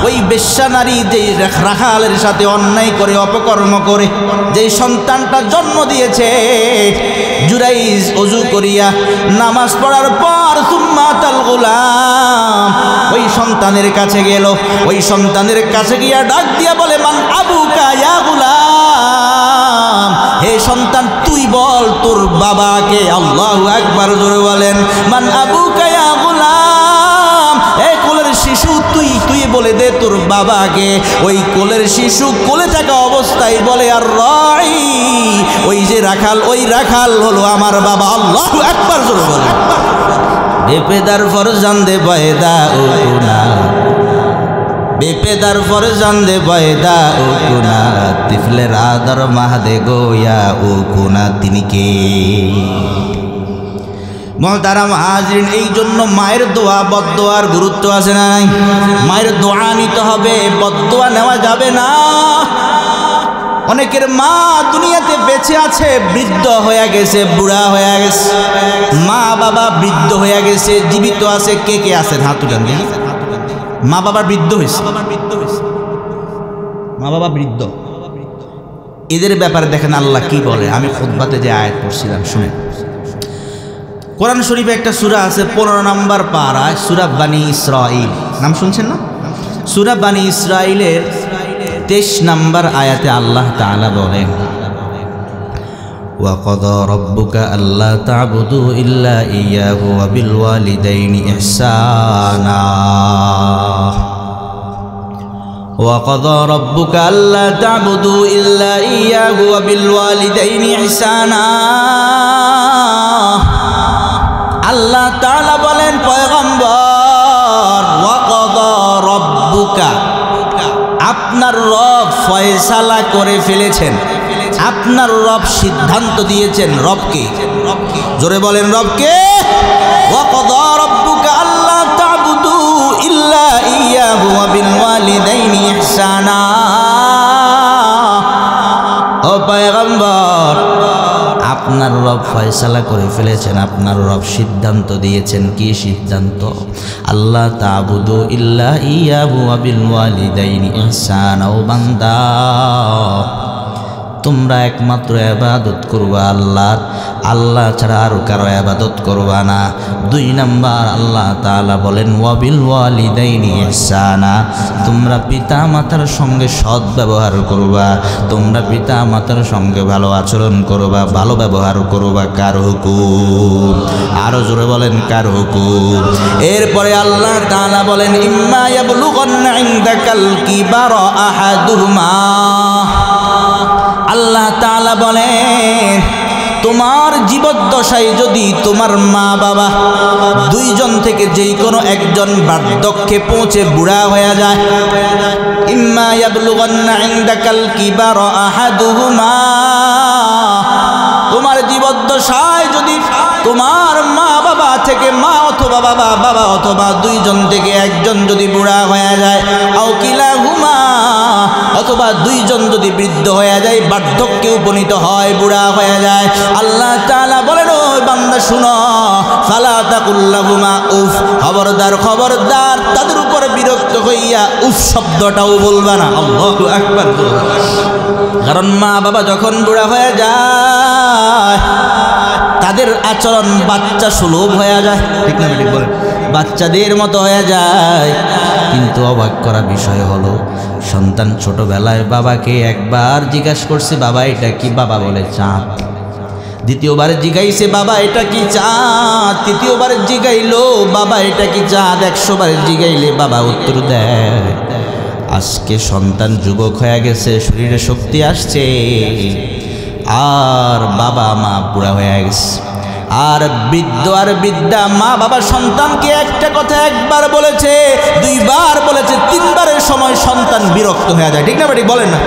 ওই বেশ্যা নারী যে রাখালের সাথে অন্যায় করে অপকর্ম করে যে সন্তানটা জন্ম দিয়েছে, জুরাইজ ওযু করিয়া নামাজ পড়ার পর সুম্মা তাল গুলাম, ওই সন্তানের কাছে গেল। ওই সন্তানের কাছে গিয়া ডাক দিয়া বলে, মান আবুকা ইয়া গুলাম, হে সন্তান তুই বল তোর বাবাকে। আল্লাহু আকবার, জোরে বলেন। মান আবুকা ইয়া গুলাম, হে কোলের শিশু তুই বলে দে তোর বাবাকে। ওই কোলের শিশু কোলে থাকা অবস্থায় বলে, আর রাই, ওই যে রাখাল, ওই রাখাল হলো আমার বাবা। আল্লাহু আকবার, জোরে বলেন। বেপেদার ফরজান্দে পয়দা ও গুনা, বেপেদার ফরজান্দে পয়দা ও গুনা, তিফলে রাদর মাহদে গোয়া ও গুনা, তিনি কে? মুহতারাম হাজিরিন, এই জন্য মায়ের দোয়া বদদোয়ার গুরুত্ব আছে না নাই? মায়ের দোয়া নিতে হবে, বদদোয়া নেওয়া যাবে না। অনেকের মা দুনিয়াতে বেঁচে আছে, বৃদ্ধ হয়ে গেছে, বুড়া হয়ে গেছে, মা বাবা বৃদ্ধ হয়ে গেছে, জীবিত আছে। কে কে আছেন হাত তুলেন দেখি। মা বাবা বৃদ্ধ হয়েছে, মা বাবা বৃদ্ধ, এদের ব্যাপারে দেখেন আল্লাহ কি বলে। আমি খুতবাতে যে আয়াত পড়ছিলাম শুনে, কোরআন শরীফে একটা সূরা আছে 15 নম্বর পারায়, সূরা বানী ইসরাঈল, নাম শুনছেন না? সূরা বানী ইসরাঈলের 23 নম্বর আয়াতে আল্লাহ তাআলা বলেন, ওয়া ক্বাদা রাব্বুকা আল্লা তা'বুদু ইল্লা ইয়্যাহু ওয়া বিল ওয়ালিদাইনি ইহসানা, ওয়া ক্বাদা রাব্বুকা আল্লা তা'বুদু ইল্লা ইয়্যাহু ওয়া বিল ওয়ালিদাইনি ইহসানা। আল্লাহ তাআলা বলেন, পয়গম্বর, ওয়া ক্বাদা রাব্বুকা, আপনার রব ফয়সালা করে ফেলেছেন, আপনার রব সিদ্ধান্ত দিয়েছেন। রবকে? জোরে বলেন, রবকে। ওয়া ক্বাদা রাব্বুকা আল্লা তা'বুদু ইল্লা ইয়্যাহু ওয়া বিল ওয়ালিদাইনি ইহসানা। ও পয়গম্বর, আপনার রব ফয়সালা করে ফেলেছেন, আপনার রব সিদ্ধান্ত দিয়েছেন। কি সিদ্ধান্ত? আল্লাহ তা'বুদু ইল্লা ইয়্যাহু ওয়া বিল ওয়ালিদাইনি ইহসানা। ও বান্দা, তোমরা একমাত্র ইবাদত করবা আল্লাহর, আল্লাহ ছাড়া আর কারো ইবাদত করবা না। 2 নাম্বার আল্লাহ তাআলা বলেন, ওয়া বিল ওয়ালিদাইনি ইহসানা, তোমরা পিতা মাতার সঙ্গে সৎ ব্যবহার করবা, তোমরা পিতা মাতার সঙ্গে ভালো আচরণ করবা, ভালো ব্যবহার করবা। কার হুকুম? আরো জোরে বলেন, কার হুকুম? এরপরে আল্লাহ তাআলা বলেন, ইম্মা ইয়াবলুগান্না ইনদাকাল কিবারা আহাদুহুমা। আল্লাহ তাআলা বলেন, তোমার জীবদ্দশায় যদি তোমার মা বাবা 2 জন থেকে যেই কোনো একজন বার্ধক্যে পৌঁছে বুড়া হয়ে যায়, ইম্মা ইয়াবলুগান্না ইনদাকাল কিবারা আহাদুহুমা, তোমার জীবদ্দশায় যদি তোমার মা বাবা থেকে মা অথবা বাবা, বাবা অথবা 2 জন থেকে একজন যদি বুড়া হয়ে যায়, আও কিলাহুমা, অথবা 2 জন যদি বৃদ্ধ হয়ে যায়, বার্ধক্যে উপনীত হয়, বুড়া হয়ে যায়, আল্লাহ তাআলা বলেন, ও বান্দা শুনো, ফালা তাকুল্লাহুমা উফ, খবরদার খবরদার তাদের উপর বিরক্ত হইয়া উফ শব্দটাও বলবা না। আল্লাহু আকবার। কারণ মা বাবা যখন বুড়া হয়ে যায়, তাদের আচরণ বাচ্চা সুলভ হয়ে যায়, ঠিক না ঠিক বলেন, বাচ্চাদের মতো হয়ে যায়। কিন্তু অবাক করা বিষয় হলো সন্তান ছোটবেলায় বাবাকে একবার জিজ্ঞাসা করছে বাবা এটা কি, বাবা বলে চাঁদ। দ্বিতীয়বার জিগাইছে বাবা এটা কি চাঁদ, তৃতীয়বার জিগাইলো বাবা এটা কি চাঁদ, 100 বার জিগাইলে বাবা উত্তর দেয়। আজকে সন্তান যুবক হয়ে গেছে, শরীরে শক্তি আসছে, আর বাবা মা বুড়া হয়ে গেছে। আর বৃদ্ধ আর বৃদ্ধা মা বাবা সন্তানকে একটা কথা একবার বলেছে, 2 বার বলেছে, 3 বারের সময় সন্তান বিরক্ত হয়ে যায়, ঠিক না ঠিক বলেন না?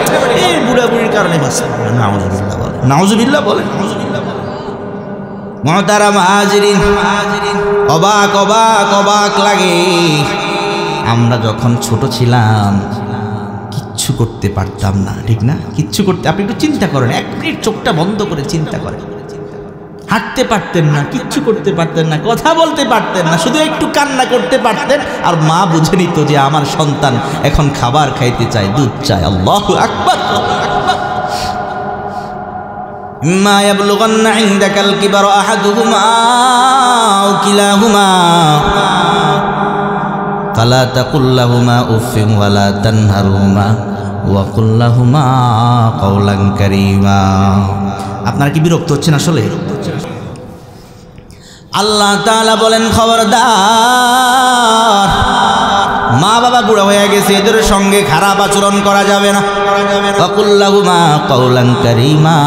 এই বুড়া বুড়ির কারণে বাঁচে। নাউজুবিল্লাহ বলেন, নাউজুবিল্লাহ বলেন। মুহতারাম হাজিরিন, অবাক অবাক অবাক লাগে। আমরা যখন ছোট ছিলাম কিচ্ছু করতে পারতাম না, ঠিক না? কিচ্ছু করতে, আপনি একটু চিন্তা করেন, 1 মিনিট চোখটা বন্ধ করে চিন্তা করেন। হাঁটতে পারতেন না, কিচ্ছু করতে পারতেন না, কথা বলতে পারতেন না, শুধু একটু কান্না করতে পারতেন, আর মা বুঝে নিত যে আমার সন্তান এখন খাবার খাইতে চায়, দুধ চায়। আল্লাহু আকবার। ইম্মা ইয়াবলুগান্না ইনদাকাল কিবারা আহাদুহুমা আও কিলাহুমা ফালা তাকুল লাহুমা উফফিন ওয়ালা তানহারহুমা ওয়া কুল লাহুমা কাওলান কারীমা। আপনারা কি বিরক্ত হচ্ছেন আসলে? আল্লাহ তাআলা বলেন খবরদার, মা বাবা বুড়া হয়ে গেছে, এদের সঙ্গে খারাপ আচরণ করা যাবে না। ওয়া কুল লাহুমা কাওলান কারীমা,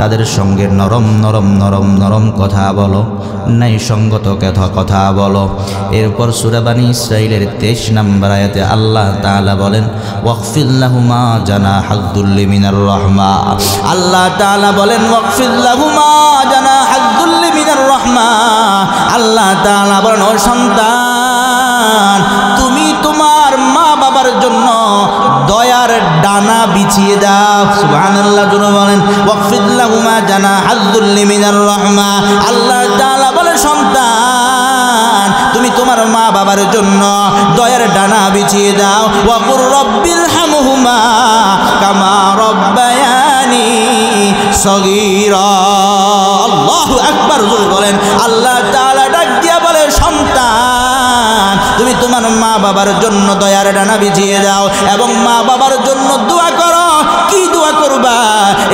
তাদের সঙ্গে নরম নরম নরম নরম কথা বলো, ন্যায়সঙ্গত কথা বলো। এরপর সূরা বানী ইসরাঈলের 23 নম্বর আয়াতে আল্লাহ তাআলা বলেন ওয়াকফিল লাহুমা জানাহাদ-দুল্লি মিনার রাহমা। আল্লাহ তাআলা বলেন ওয়াকফিল লাহুমা জানাহাদ-দুল্লি মিনার রাহমা। আল্লাহ তাআলা বলেন ও সন্তান, তুমি তোমার মা বাবার জন্য দয়ার ডানা বিছিয়ে দাও। সুবহানাল্লাহ জোরে বলেন ওয়াকফিল লাহুমা জানাহাদ-দুল্লি মিনার রাহমা। আল্লাহ তাআলা বলে সন্তান, তুমি তোমার মা বাবার জন্য দয়ার ডানা বিছিয়ে দাও। ওয়া কুর রব্বিল হামহুমা কামা রব্বায়ানি সগীরা। আল্লাহু আকবার জোরে বলেন। আল্লাহ তাআলা ডাক দিয়া বলে সন্তান, তুমি তোমার মা বাবার জন্য দয়ার ডানা বিছিয়ে দাও এবং মা বাবার জন্য দোয়া করো। কি দোয়া করবা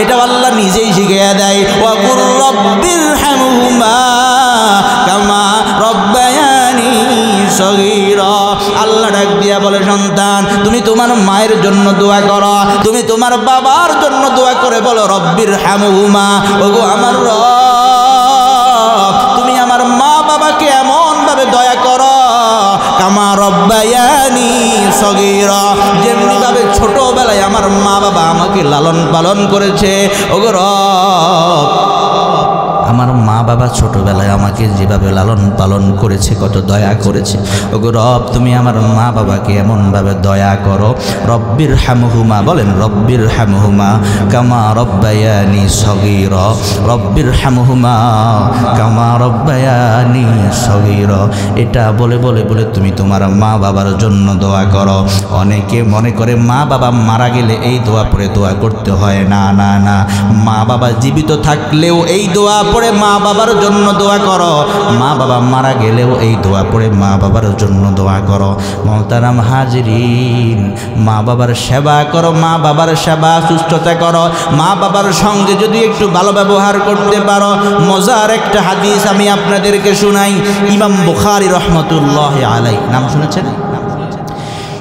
এটা আল্লাহ নিজেই শিখিয়ে দেয়। ওয়া কুর রব্বিল হামহুমা কামা রব্বায়ানি সগীরা। আল্লাহ ডাক দিয়া বলে সন্তান, তুমি তোমার মায়ের জন্য দোয়া করো, তুমি তোমার বাবার জন্য দোয়া করে বলো রব্বির হামহুমা, ওগো আমার রব, তুমি আমার মা বাবাকে এমন ভাবে দয়া করো কামা রব্বায়ানি সগীরা, যেমনি ভাবে ছোটবেলায় আমার মা বাবা আমাকে লালন পালন করেছে। ওগো রব, আমার মা বাবা ছোটবেলায় আমাকে যেভাবে লালন পালন করেছে, কত দয়া করেছে, ওগো রব তুমি আমার মা বাবাকে এমনভাবে দয়া করো। রব্বির হামহুমা, বলেন রব্বির হামহুমা কামা রব্বায়ানি সগীরা। রব্বির হামহুমা কামা রব্বায়ানি সগীরা। এটা বলে বলে বলে তুমি তোমার মা বাবার জন্য দোয়া করো। অনেকে মনে করে মা বাবা মারা গেলে এই দোয়া পড়ে দোয়া করতে হয়। না না না, মা বাবা জীবিত থাকলেও এই দোয়া পড়ে মা বাবার জন্য দোয়া করো, মা বাবা মারা গেলেও এই দোয়া পড়ে মা বাবার জন্য দোয়া করো। মুহতারাম হাজিরিন, মা বাবার সেবা করো, মা বাবার সেবা সুস্থতা করো। মা বাবার সঙ্গে যদি একটু ভালো ব্যবহার করতে পারো, মজার একটা হাদিস আমি আপনাদেরকে শোনাই। ইমাম বুখারী রহমতুল্লাহি আলাইহি, নাম শুনেছেন?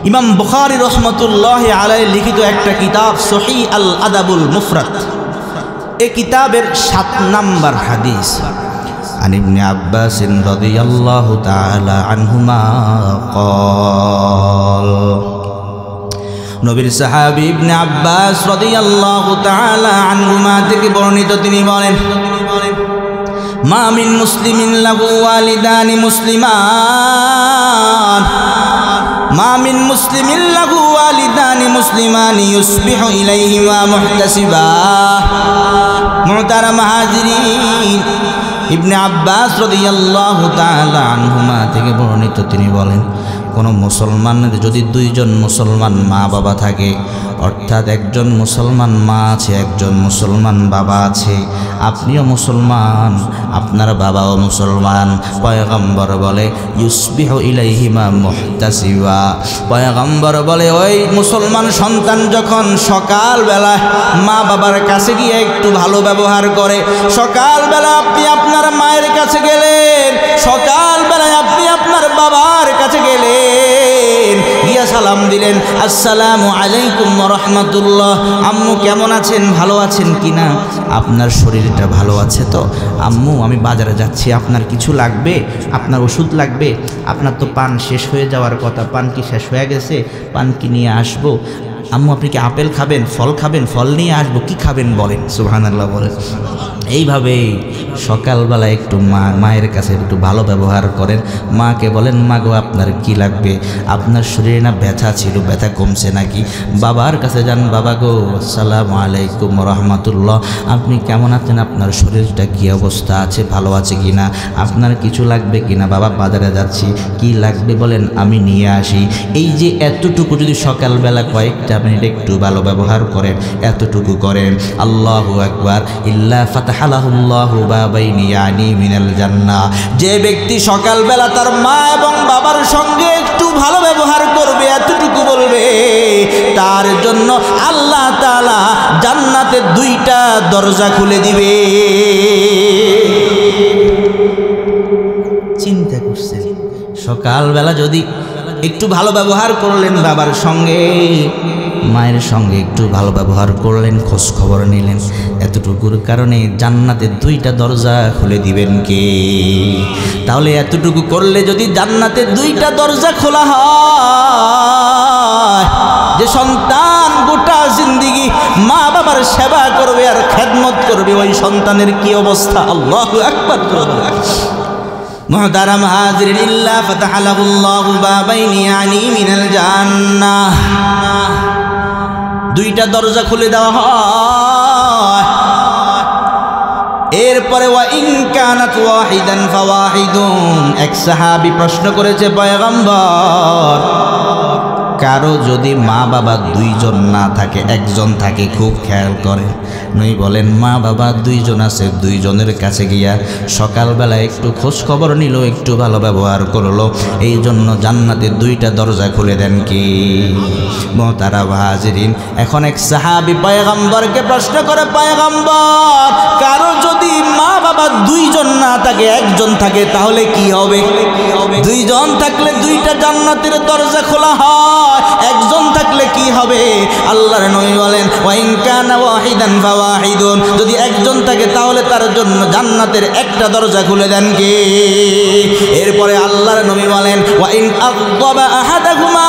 ইমাম বুখারী রহমতুল্লাহি আলাইহি লিখিত একটা কিতাব সহিহ আল আদাবুল মুফরাদ, এই কিতাবের 7 নম্বর হাদিস। আন ইবনে আব্বাস রাদিয়াল্লাহু তাআলা আনহুমা قال, নবীর সাহাবী ইবনে আব্বাস রাদিয়াল্লাহু তাআলা আনহুমা থেকে বর্ণিত, তিনি বলেন মা মিন মুসলিমিন লাহু ওয়ালিদানি মুসলিমান, মা মিন মুসলিমিন লাহু ওয়ালিদানি মুসলিমানি ইউসবিহু ইলাইহিমা মুহতাসিবা। মুহতারাম হাজিরিন, ইবনে আব্বাস রাদিয়াল্লাহু তাআলা আনহুমা থেকে বর্ণিত, তিনি বলেন কোনো মুসলমানের যদি দুইজন মুসলমান মা বাবা থাকে, অর্থাৎ একজন মুসলমান মা আছে, একজন মুসলমান বাবা আছে, আপনিও মুসলমান, আপনার বাবাও মুসলমান, পয়গম্বর বলে ইউসবিহু ইলাইহিমা মুহতাসিবা। পয়গম্বর বলে ওই মুসলমান সন্তান যখন সকালবেলা মা বাবার কাছে গিয়ে একটু ভালো ব্যবহার করে, সকালবেলা আপনি আপনার মায়ের কাছে গেলেন, সকালবেলায় আপনি আপনার বাবার কাছে গেলেন, গিয়া সালাম দিলেন, আসসালামু আলাইকুম ওয়া রাহমাতুল্লাহ, আম্মু কেমন আছেন, ভালো আছেন কিনা, আপনার শরীরটা ভালো আছে তো, আম্মু আমি বাজারে যাচ্ছি, আপনার কিছু লাগবে, আপনার ওষুধ লাগবে, আপনার তো পান শেষ হয়ে যাওয়ার কথা, পান কি শেষ হয়ে গেছে, পান কি নিয়ে আসবো, আম্মু আপনি কি আপেল খাবেন, ফল খাবেন, ফল নিয়ে আসবো, কি খাবেন বলেন, সুবহানাল্লাহ বলেন। এইভাবেই সকালবেলা একটু মায়ের কাছে একটু ভালো ব্যবহার করেন, মাকে বলেন মা গো আপনার কি লাগবে, আপনার শরীরে না ব্যথা ছিল, ব্যথা কমছে নাকি, বাবার কাছে যান, বাবা গো আসসালামু আলাইকুম রহমাতুল্লাহ, আপনি কেমন আছেন, আপনার শরীরটা কী অবস্থা আছে, ভালো আছে কি না, আপনার কিছু লাগবে কি না, বাবা বাজারে যাচ্ছি, কি লাগবে বলেন আমি নিয়ে আসি। এই যে এতটুকু যদি সকালবেলা কয়েকটা মিনিট একটু ভালো ব্যবহার করেন, এতটুকু করেন, আল্লাহু আকবার, ইল্লা ফাতাহালাহুল্লাহু বাবাইনি ইয়ানি মিনাল জান্নাহ। যে ব্যক্তি সকালবেলা তার মা এবং বাবার সঙ্গে একটু ভালো ব্যবহার করবে, এতটুকু বলবে, তার জন্য আল্লাহ তাআলা জান্নাতের দুইটা দরজা খুলে দিবে। চিন্তা করছেন, সকালবেলা যদি একটু ভালো ব্যবহার করলেন বাবার সঙ্গে, মায়ের সঙ্গে একটু ভালো ব্যবহার করলেন, খোঁজ খবর নিলেন, এতটুকুর কারণে জান্নাতের দুইটা দরজা খুলে দিবেন কে? তাহলে এতটুকু করলে যদি জান্নাতের দুইটা দরজা খোলা হয়, যে সন্তান গোটা জিন্দেগি মা বাবার সেবা করবে আর খেদমত করবে, ওই সন্তানের কি অবস্থা, আল্লাহু আকবার। মুহতারাম হাজিরিন, ইল্লা ফাতাহালাহুল্লাহু বাবাইনি ইয়ানি মিনাল জান্নাহ, দুইটা দরজা খুলে দেওয়া হয়। এরপরে ওয়া ইন কানাত ওয়াহিদান ফাওয়াহিদুন, এক সাহাবী প্রশ্ন করেছে, পয়গম্বর কারো যদি মা বাবা দুইজন না থাকে, একজন থাকে, খুব খেয়াল করে, নই বলেন মা বাবা দুইজন আছে, দুইজনের কাছে গিয়া সকালবেলা একটু খোঁজ খবর নিল, একটু ভালো ব্যবহার করলো, এই জন্য জান্নাতের দুইটা দরজা খুলে দেন কি? মুহতারাম হাজিরিন, এখন এক সাহাবী পয়গম্বরকে প্রশ্ন করে, পয়গম্বর কারো যদি মা বাবা দুইজন না থাকে, একজন থাকে, তাহলে কি হবে? দুইজন থাকলে দুইটা জান্নাতের দরজা খোলা হয়, একজন থাকলে কি হবে? আল্লাহর নবী বলেন ওয়া ইন কানা ওয়াহিদান ফাওয়াহিদুন, যদি একজন থাকে তাহলে তার জন্য জান্নাতের একটা দরজা খুলে দেন কে? এরপরে আল্লাহর নবী বলেন ওয়া ইন আযযাবা আহাদাহুমা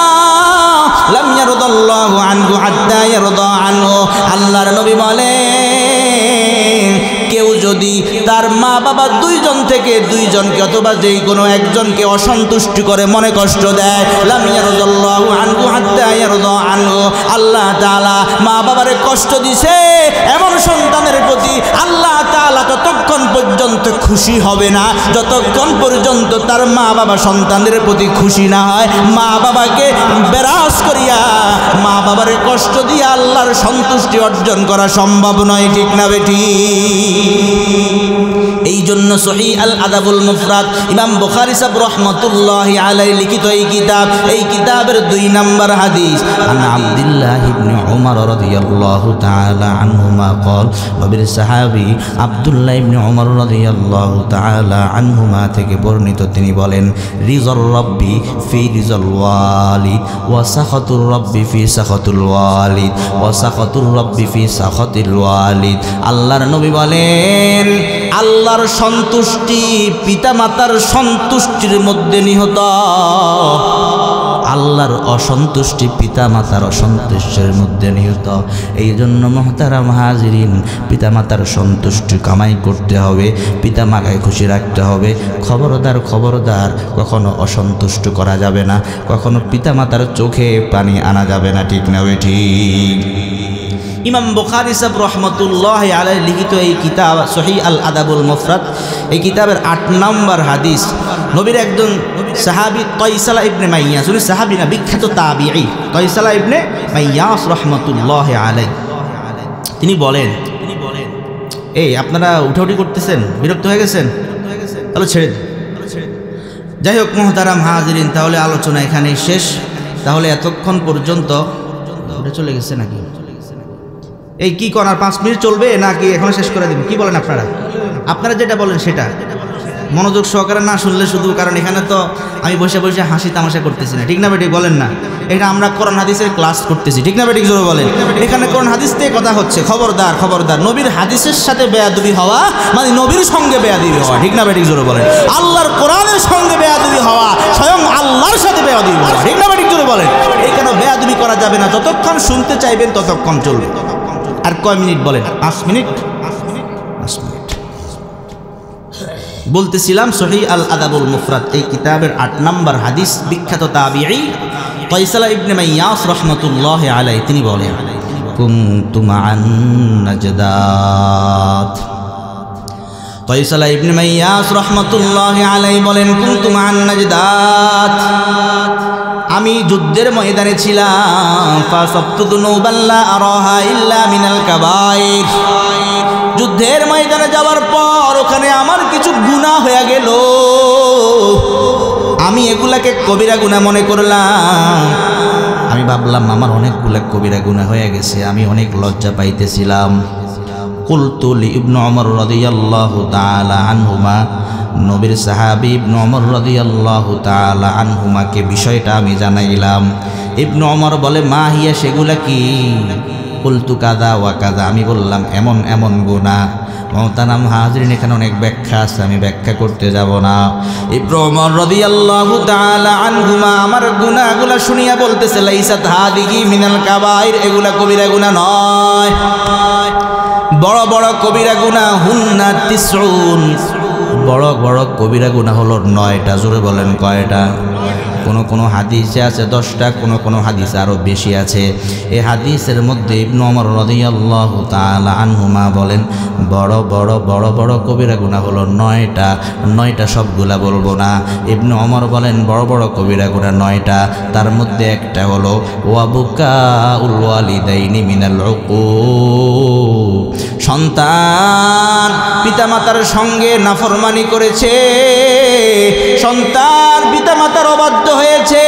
লাম ইয়ারদাল্লাহু আনহু হাত্তা ইয়ারদা আনহু। আল্লাহর নবী বলেন কেউ যদি তার মা বাবা দুইজন থেকে দুইজনকে অথবা যেই কোনো একজনকে অসন্তুষ্টি করে, মনে কষ্ট দেয়, লাম ইয়ারদাল্লাহু আনহু হাত্তা ইয়ারদা আনহু, আল্লাহ তাআলা মা বাবারে কষ্ট দিছে এমন সন্তানের প্রতি আল্লাহ তাআলা ততক্ষণ পর্যন্ত খুশি হবে না যতক্ষণ পর্যন্ত তার মা বাবা সন্তানের প্রতি খুশি না হয়। মা বাবাকে বেরাস করিয়া, মা বাবারে কষ্ট দিয়ে আল্লাহর সন্তুষ্টি অর্জন করা সম্ভব নয়, ঠিক না বেটি? এই জন্য সহিহ আল আদাবুল মুফরাদ ইমাম বুখারী সাহেব রাহমাতুল্লাহি আলাইহি লিখিত এই কিতাবের 2 নম্বর হাদিস, আন আব্দুল্লাহ ইবনে উমর রাদিয়াল্লাহু তাআলা আনহুমা قال, নবীর সাহাবী আব্দুল্লাহ ইবনে উমর রাদিয়াল্লাহু তাআলা আনহুমা থেকে বর্ণিত, তিনি বলেন রিজার রাব্বি ফি রিজাল ওয়ালিদ ওয়া সাখাতুর রাব্বি ফি সাখাতুল ওয়ালিদ ওয়া সাখাতুর রাব্বি ফি সাখাতিল ওয়ালিদ। আল্লাহর নবী বলেন আল্লাহর সন্তুষ্টি পিতামাতার সন্তুষ্টির মধ্যে নিহিত, আল্লাহর অসন্তুষ্টি পিতামাতার অসন্তুষ্টির মধ্যে নিহিত। এই জন্য মুহতারাম হাজিরিন, পিতামাতার সন্তুষ্টি কামাই করতে হবে, পিতামাতাকে খুশি রাখতে হবে। খবরদার খবরদার, কখনো অসন্তুষ্ট করা যাবে না, কখনো পিতামাতার চোখে পানি আনা যাবে না, ঠিক না ঠিক? ইমাম বুখারী সাহেব রহমতুল্লাহি আলাইহি লিখিত এই কিতাব সহিহ আল আদাবুল মুফরাদ, এই কিতাবের 8 নম্বর হাদিস, নবীর একজন সাহাবী তয়সালা ইবনে মাইয়াস, উনি সাহাবী না, বিখ্যাত তাবিঈ তয়সালা ইবনে মাইয়াস রাহমাতুল্লাহি আলাইহি। তিনি বলেন, এই আপনারা উঠাউঠি করতেছেন, বিরক্ত হয়ে গেছেন, তাহলে ছেড়ে দিন। যাই হোক মুহতারাম হাজিরিন, তাহলে আলোচনা এখানেই শেষ। তাহলে এতক্ষণ পর্যন্ত চলে গেছে নাকি? এই কি করার 5 মিনিট চলবে নাকি এখন শেষ করে দিব? কি বলেন আপনারা? আপনারা যেটা বলেন সেটা মনোযোগ সহকারে না শুনলে শুধু, কারণ এখানে তো আমি বসে বসে হাসি তামাশা করতেছি না, ঠিক না বেঠিক বলেন না? এটা আমরা কোরআন হাদিসের ক্লাস করতেছি, ঠিক না বেঠিক জোরে বলেন? এখানে কোরআন হাদিস থেকে কথা হচ্ছে। খবরদার খবরদার, নবীর হাদিসের সাথে বেয়াদবি হওয়া মানে নবীর সঙ্গে বেয়াদবি হওয়া, ঠিক না বেঠিক জোরে বলেন? আল্লাহর কোরআনের সঙ্গে বেয়াদবি হওয়া স্বয়ং আল্লাহর সাথে বেয়াদবি হওয়া, ঠিক না বেঠিক জোরে বলেন? এইখানে বেয়াদবি করা যাবে না, যতক্ষণ শুনতে চাইবেন ততক্ষণ চলবে। আর কয় মিনিট বলেন? 5 মিনিট। 5 মিনিট বলতেছিলাম সহিহ আল আদাবুল মুফরাদ এই কিতাবের 8 নম্বর হাদিস, বিখ্যাত তাবিঈ তয়সালা ইবনে মাইয়াস রাহমাতুল্লাহি আলাইহি তিনি বলেন, কুনতু মা'আন নাজদাত। তয়সালা ইবনে মাইয়াস রাহমাতুল্লাহি আলাইহি বলেন, কুনতু মা'আন নাজদাত, আমি যুদ্ধের ময়দানে ছিলাম। ফাসাবতু যুনুবান লা আরাহা ইল্লা মিনাল কাবাইর, যুদ্ধের ময়দানে যাওয়ার পর ওখানে আমার কিছু গুনাহ হয়ে গেল, আমি এগুলাকে কবিরা গুনাহ মনে করলাম। আমি ভাবলাম আমার অনেকগুলা কবিরা গুনাহ হয়ে গেছে, আমি অনেক লজ্জা পাইতেছিলাম। কুলতু লি ইবনে ওমর রাদিয়াল্লাহু তাআলা আনহুমা, নবীর সাহাবী ইবনে ওমর রাদিয়াল্লাহু তাআলা আনহুমাকে বিষয়টা আমি জানাইলাম। ইবনে ওমর বলে, মা হিয়া, সেগুলা কি? কুলতু কাযা ওয়া কাযা, আমি বললাম এমন এমন গুনাহ। মুহতারাম হাজিরিন, এখানে অনেক ব্যাখ্যা আছে, আমি ব্যাখ্যা করতে যাব না। ইবনে ওমর রাদিয়াল্লাহু তাআলা আনহুমা আমার গুনাহগুলা শুনিয়া বলতেছে, লাইসাত হাদিহি মিনাল কাবাইর, এগুলা কবিরা গুনাহ নয়, বড় বড় কবিরা গুনাহ। হুন্না তিসউন, বড় বড় কবিরা গুনাহ হলো 9টা। জোরে বলেন কয়টা? কোন হাদিসে আছে 10টা, কোন হাদিসে আরো বেশি আছে। এই হাদিসের মধ্যে ইবনে ওমর রাদিয়াল্লাহু তাআলা আনহুমা বলেন, বড় বড় বড় বড় কবিরা গুনাহ হলো 9টা। 9টা সবগুলা বলবো না। ইবনে ওমর বলেন বড় বড় কবিরা গুনাহ 9টা, তার মধ্যে একটা হলো ওয়াবুকাউল ওয়ালিদাইনি মিনাল উকুক, সন্তান পিতামাতার সঙ্গে নাফরমানি করেছে, সন্তান পিতামাতার অবাধ্য হয়েছে,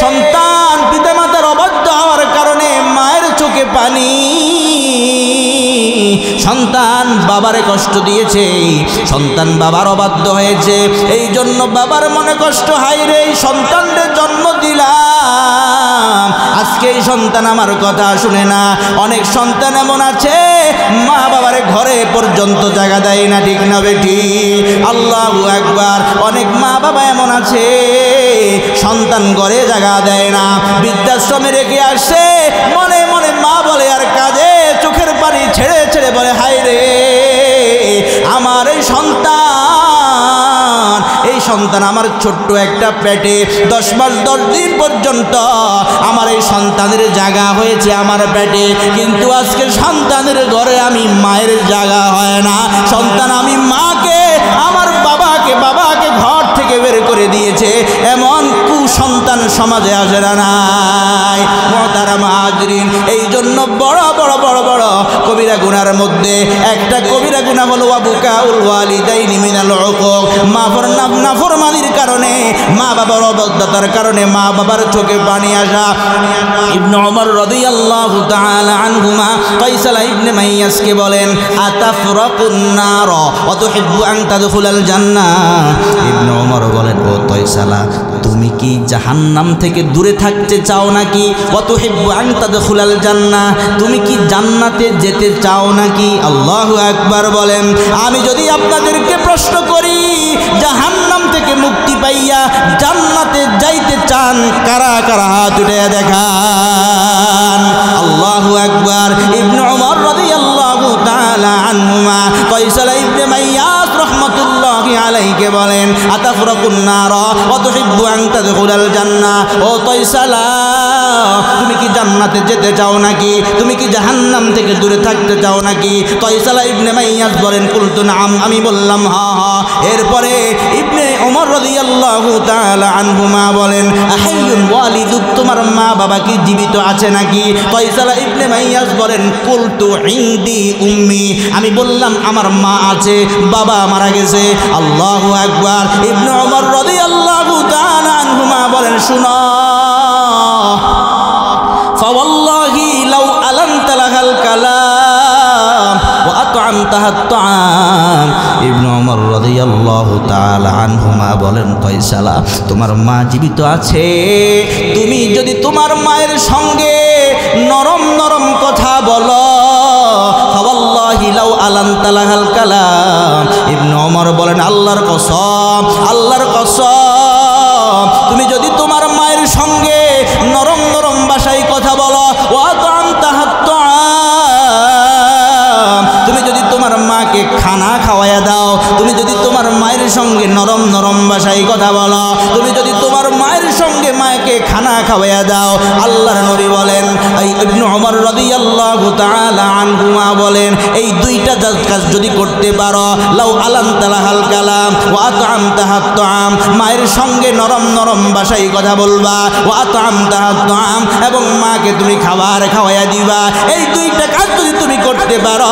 সন্তান পিতামাতার অবাধ্য হওয়ার কারণে মায়ের চোখে পানি, সন্তান বাবারে কষ্ট দিয়েছে, সন্তান বাবার অবাধ্য হয়েছে, এই জন্য বাবার মনে কষ্ট, হায়রে এই সন্তানদের জন্ম দিলাম, আজকে এই সন্তান আমার কথা শুনে না। অনেক সন্তান এমন আছে মা বাবারে ঘরে পর্যন্ত জায়গা দেয় না, ঠিক না বেটি? আল্লাহু আকবার। অনেক মা বাবা এমন আছে সন্তান ঘরে জায়গা দেয় না, বৃদ্ধাশ্রমে রেখে আসে, মনে মনে মা বলে আর কাজে চোখের পানি ছেড়ে ছেড়ে বলে, হায় রে আমার এই সন্তান আমার ছোট্ট একটা পেটে 10 মাস 10 দিন পর্যন্ত আমার এই সন্তানের জায়গা হয়েছে আমার পেটে, কিন্তু আজকে সন্তানের ঘরে আমি মায়ের জায়গা হয় না। সন্তান আমি মাকে, আমার বাবাকে ঘর থেকে বের করে দিয়েছে, এমন কুসন্তান সমাজে আসে না নাই। মুহতারাম হাজিরিন, এই জন্য বড় বড় বড় বড় কবিরা গুনার মধ্যে একটা কবিরা গুনাহ হলো ওয়াবুকাউল ওয়ালিদাইনি মিনাল উকুক, নাফরমানির কারণে, মা বাবার অবাধ্যতার কারণে মা বাবার চোখে পানি আসা। ইবনে ওমর রাদিয়াল্লাহু তাআলা আনহুমা তয়সালা ইবনে মাইয়াসকে বলেন, আতাফরাকুন নার ওয়া তুহিব্বু আন তাদখুলাল জান্নাহ। ইবনে ওমর বলেন, ও তয়সালা, তুমি কি জাহান্নাম থেকে দূরে থাকতে চাও নাকি? ওয়া তুহিব্বু আন তাদখুলাল জান্নাহ, তুমি কি জান্নাতে যেতে চাও নাকি? আল্লাহু আকবার বলেন। আমি যদি আপনাদেরকে প্রশ্ন করি, জাহান্নাম থেকে মুক্তি পাইয়া জান্নাতে যাইতে চান কারা কারা? হাত উঠে দেখান। আল্লাহু আকবার। ইবনে ওমর রাদিয়াল্লাহু তাআলা আনহুমা তয়সালা ইবনে মাইয়াস রাহমাতুল্লাহি আলাইহি বলেন, আতাফরাকুন নার ওয়া তুহিব্বু আন তাদখুলাল জান্নাহ, ও তয়সালা, তুমি কি জান্নাতে যেতে চাও নাকি? তুমি কি জাহান্নাম থেকে দূরে থাকতে চাও নাকি? তয়সালা ইবনে মাইয়াস বলেন, কুলতু নাম, আমি বললাম হ্যাঁ হ্যাঁ। এরপরে ইবনে ওমর রাদিয়াল্লাহু রাদিয়াল্লাহু তাআলা আনহুমা বলেন, আহাইয়ুন ওয়ালিদুক, তোমার মা বাবা কি জীবিত আছে নাকি? ফয়সালা ইবনে মাইয়াজ বলেন, কুলতু ইনদি উম্মি, আমি বললাম আমার মা আছে, বাবা মারা গেছে। আল্লাহু আকবার। ইবনে ওমর রাদিয়াল্লাহু তাআলা আনহুমা বলেন, শুনো, ফাওয়াল্লাহি লাউ আলানতা লাহাল কালাম ওয়া আত'আমতাহা আত-তা'আম। ইবনে ওমর রাদিয়াল্লাহু তাআলা আনহুমা বলেন, ফয়সালা, তোমার মা জীবিত আছে, তুমি যদি তোমার মায়ের সঙ্গে নরম নরম কথা বলো, ফাওয়াল্লাহি লাউ আলানতা লাহাল কালাম। ইবনে ওমর বলেন, আল্লাহর কসম, আল্লাহর কসম, তুমি যদি তোমার মায়ের সঙ্গে নরম নরম ভাষায় কথা বলো, ওয়া আত'আমতাহা আত-তা'আম, তুমি যদি তোমার মাকে খানা খাওয়াইয়া দাও, তুমি যদি তোমার মায়ের সঙ্গে নরম নরম ভাষায় কথা বলো, তুমি যদি তোমার মায়ের সঙ্গে মাকে খানা খাওয়াইয়া দাও, আল্লাহর নবী বলেন, এই ইবনে ওমর রাদিয়াল্লাহু তাআলা আনহুমা বলেন, এই দুইটা কাজ যদি করতে পারো, লাউ আলানতা লাহাল কালাম ওয়া আত'আমতাহা আত-তা'আম, মায়ের সঙ্গে নরম নরম ভাষায় কথা বলবা, ওয়া আত'আমতাহা আত-তা'আম, এবং মাকে তুমি খাবার খাওয়াইয়া দিবা, এই দুইটা কাজ যদি তুমি করতে পারো,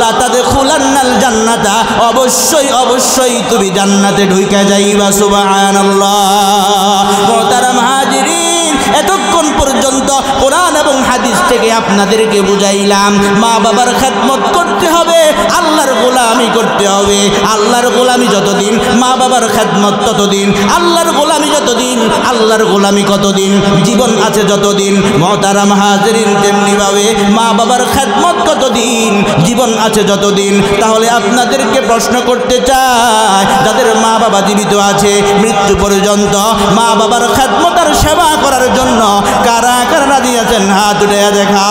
লা তাদখুলান্নাল জান্নাতা, অবশ্যই অবশ্যই তুমি জান্নাতে ঢুকে যাইবা। সুবহানাল্লাহ। মুহতারাম হাজিরিন, এতক্ষণ পর্যন্ত কোরআন এবং হাদিস থেকে আপনাদেরকে বুঝাইলাম, মা বাবার খেদমত করতে হবে, আল্লাহর গোলামি করতে হবে। আল্লাহর গোলামি যতদিন, মা বাবার খেদমত ততদিন। আল্লাহর গোলামি যতদিন, আল্লাহর গোলামি কতদিন? জীবন আছে যতদিন। মুহতারাম হাজিরিন, তেমনিভাবে মা বাবার খেদমত কতদিন? জীবন আছে যতদিন। তাহলে আপনাদেরকে প্রশ্ন করতে চাই, যাদের মা বাবা জীবিত আছে, মৃত্যু পর্যন্ত মা বাবার খেদমত আর সেবা করার জন্য কারা কারা রাজি আছেন? হাত উঠে দেখা।